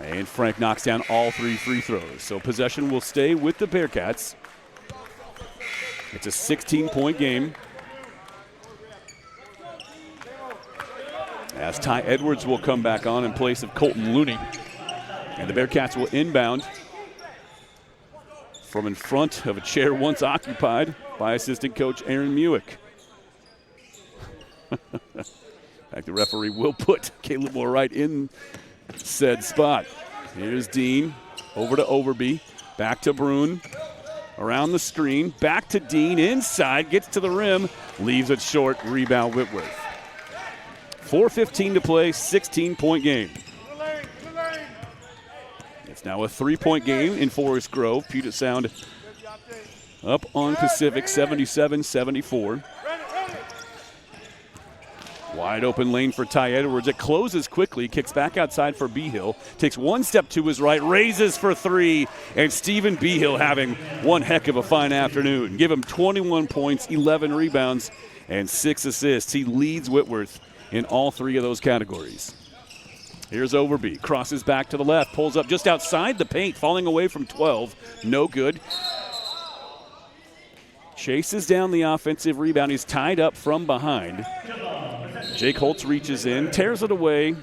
And Frank knocks down all 3 free throws. So possession will stay with the Bearcats. It's a 16-point game. As Ty Edwards will come back on in place of Colton Looney. And the Bearcats will inbound from in front of a chair once occupied by assistant coach Aaron Muick. In fact, the referee will put Caleb Morright in said spot. Here's Dean, over to Overby, back to Brune, around the screen, back to Dean, inside, gets to the rim, leaves it short, rebound Whitworth. 4:15 to play, 16-point game. It's now a 3-point game in Forest Grove. Puget Sound up on Pacific, 77-74. Wide open lane for Ty Edwards. It closes quickly, kicks back outside for Behill. Takes one step to his right, raises for 3. And Stephen Behill having one heck of a fine afternoon. Give him 21 points, 11 rebounds, and 6 assists. He leads Whitworth in all 3 of those categories. Here's Overby, crosses back to the left, pulls up just outside the paint, falling away from 12. No good. Chases down the offensive rebound. He's tied up from behind. Jake Holtz reaches in, tears it away,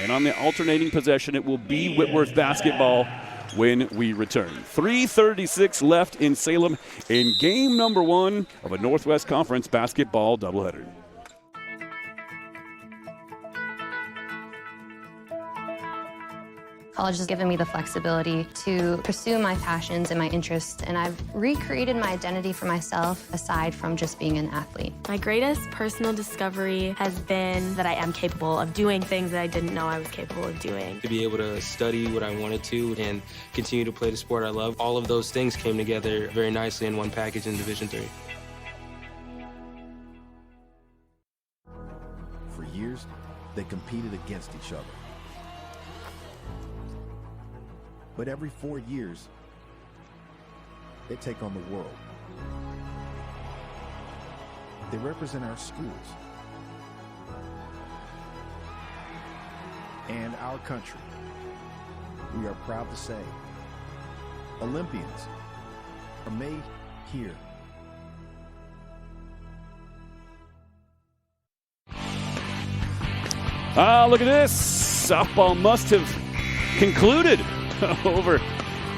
and on the alternating possession, it will be Whitworth basketball when we return. 3:36 left in Salem in game number 1 of a Northwest Conference basketball doubleheader. College has given me the flexibility to pursue my passions and my interests, and I've recreated my identity for myself aside from just being an athlete. My greatest personal discovery has been that I am capable of doing things that I didn't know I was capable of doing. To be able to study what I wanted to and continue to play the sport I love, all of those things came together very nicely in one package in Division III. For years, they competed against each other. But every 4 years, they take on the world. They represent our schools and our country. We are proud to say, Olympians are made here. Look at this. Softball must have concluded over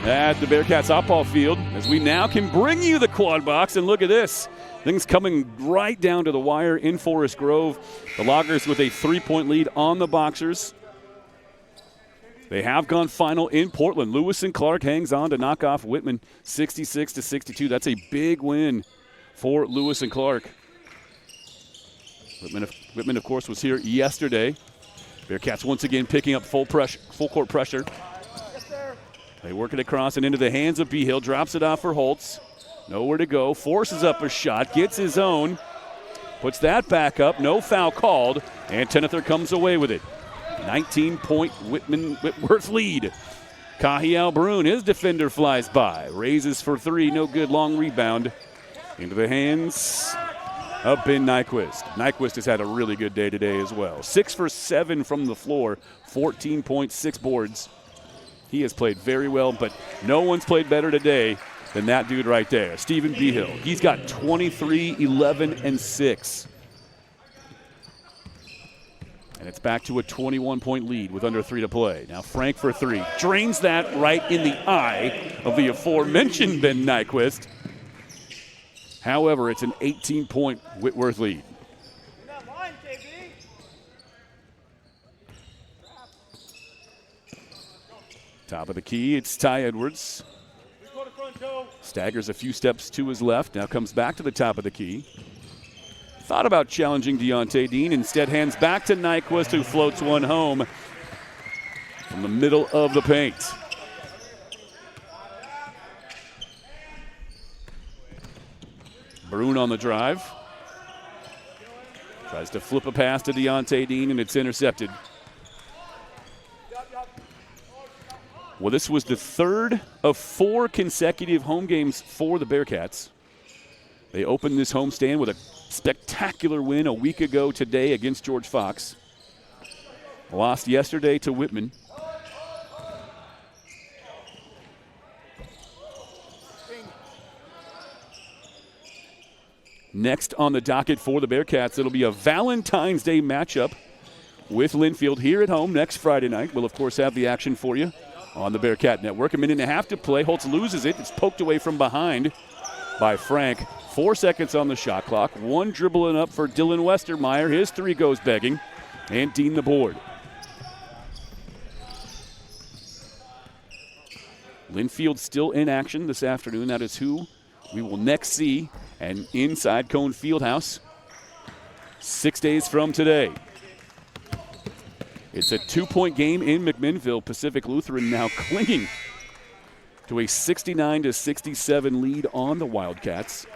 at the Bearcats softball field as we now can bring you the quad box. And look at this. Things coming right down to the wire in Forest Grove. The Loggers with a 3-point lead on the Boxers. They have gone final in Portland. Lewis and Clark hangs on to knock off Whitman 66-62. That's a big win for Lewis and Clark. Whitman, of course, was here yesterday. Bearcats once again picking up full court pressure. They work it across and into the hands of Behill. Drops it off for Holtz. Nowhere to go. Forces up a shot. Gets his own. Puts that back up. No foul called. And Tenether comes away with it. 19-point Whitworth lead. Kahiel Brune, his defender flies by. Raises for 3. No good. Long rebound. Into the hands of Ben Nyquist. Nyquist has had a really good day today as well. 6 for 7 from the floor, 14.6 boards. He has played very well, but no one's played better today than that dude right there, Stephen Behill. He's got 23, 11, and 6. And it's back to a 21-point lead with under 3 to play. Now Frank for 3. Drains that right in the eye of the aforementioned Ben Nyquist. However, it's an 18-point Whitworth lead. Top of the key, it's Ty Edwards. Staggers a few steps to his left, now comes back to the top of the key. Thought about challenging Deontay Dean, instead hands back to Nyquist, who floats one home from the middle of the paint. Brune on the drive. Tries to flip a pass to Deontay Dean, and it's intercepted. Well, this was the third of 4 consecutive home games for the Bearcats. They opened this homestand with a spectacular win a week ago today against George Fox. Lost yesterday to Whitman. Next on the docket for the Bearcats, it'll be a Valentine's Day matchup with Linfield here at home next Friday night. We'll, of course, have the action for you on the Bearcat Network. 1.5 minutes to play. Holtz loses it. It's poked away from behind by Frank. 4 seconds on the shot clock. 1 dribbling up for Dylan Westermeyer. His 3 goes begging. And Dean the board. Linfield still in action this afternoon. That is who we will next see. And inside Cone Fieldhouse 6 days from today. It's a 2-point game in McMinnville. Pacific Lutheran now clinging to a 69-67 lead on the Wildcats.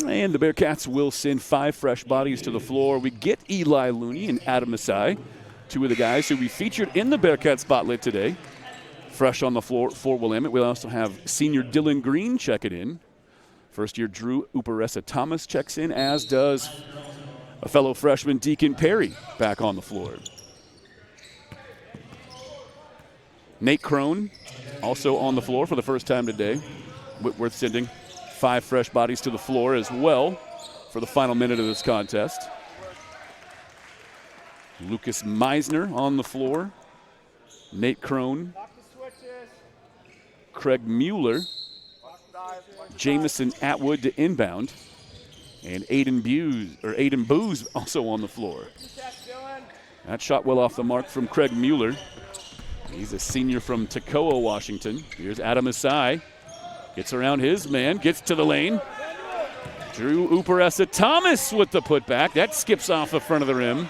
And the Bearcats will send 5 fresh bodies to the floor. We get Eli Looney and Adam Masai, 2 of the guys who we featured in the Bearcat Spotlight today. Fresh on the floor for Willamette. We'll also have senior Dylan Green checking in. First-year Drew Uparesa-Thomas checks in, as does a fellow freshman Deacon Perry back on the floor. Nate Crone also on the floor for the first time today. Whitworth sending 5 fresh bodies to the floor as well for the final minute of this contest. Lucas Meisner on the floor. Nate Crone. Craig Mueller. Jamison Atwood to inbound. And Aiden Booz also on the floor. That shot well off the mark from Craig Mueller. He's a senior from Toccoa, Washington. Here's Adam Asai. Gets around his man, gets to the lane. Drew Uparesa-Thomas with the putback. That skips off the front of the rim.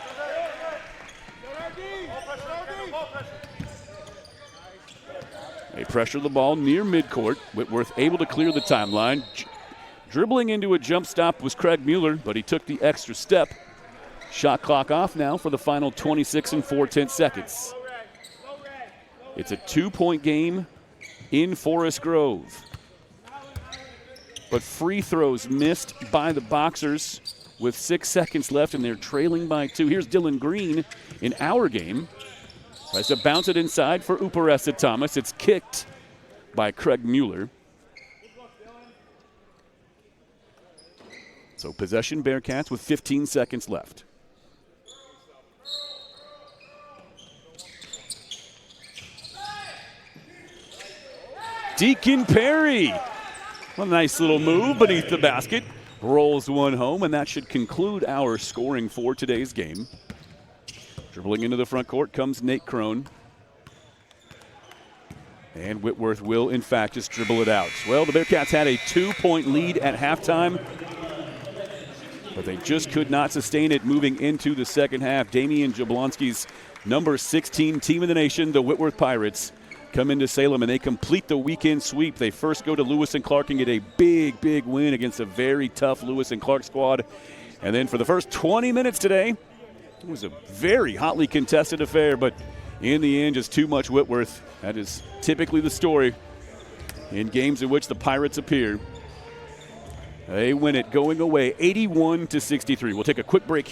They pressure the ball near midcourt. Whitworth able to clear the timeline. Dribbling into a jump stop was Craig Mueller, but he took the extra step. Shot clock off now for the final 26 and 4/10 seconds. It's a 2-point game in Forest Grove. But free throws missed by the Boxers with 6 seconds left, and they're trailing by 2. Here's Dylan Green in our game. Tries to bounce it inside for Uparesa-Thomas. It's kicked by Craig Mueller. So possession Bearcats with 15 seconds left. Deacon Perry. A nice little move beneath the basket. Rolls one home, and that should conclude our scoring for today's game. Dribbling into the front court comes Nate Crone. And Whitworth will, in fact, just dribble it out. Well, the Bearcats had a 2-point lead at halftime, but they just could not sustain it moving into the second half. Damian Jablonski's number 16 team in the nation, the Whitworth Pirates, come into Salem and they complete the weekend sweep. They first go to Lewis and Clark and get a big, big win against a very tough Lewis and Clark squad. And then for the first 20 minutes today, it was a very hotly contested affair, but in the end, just too much Whitworth. That is typically the story in games in which the Pirates appear. They win it going away 81-63. We'll take a quick break.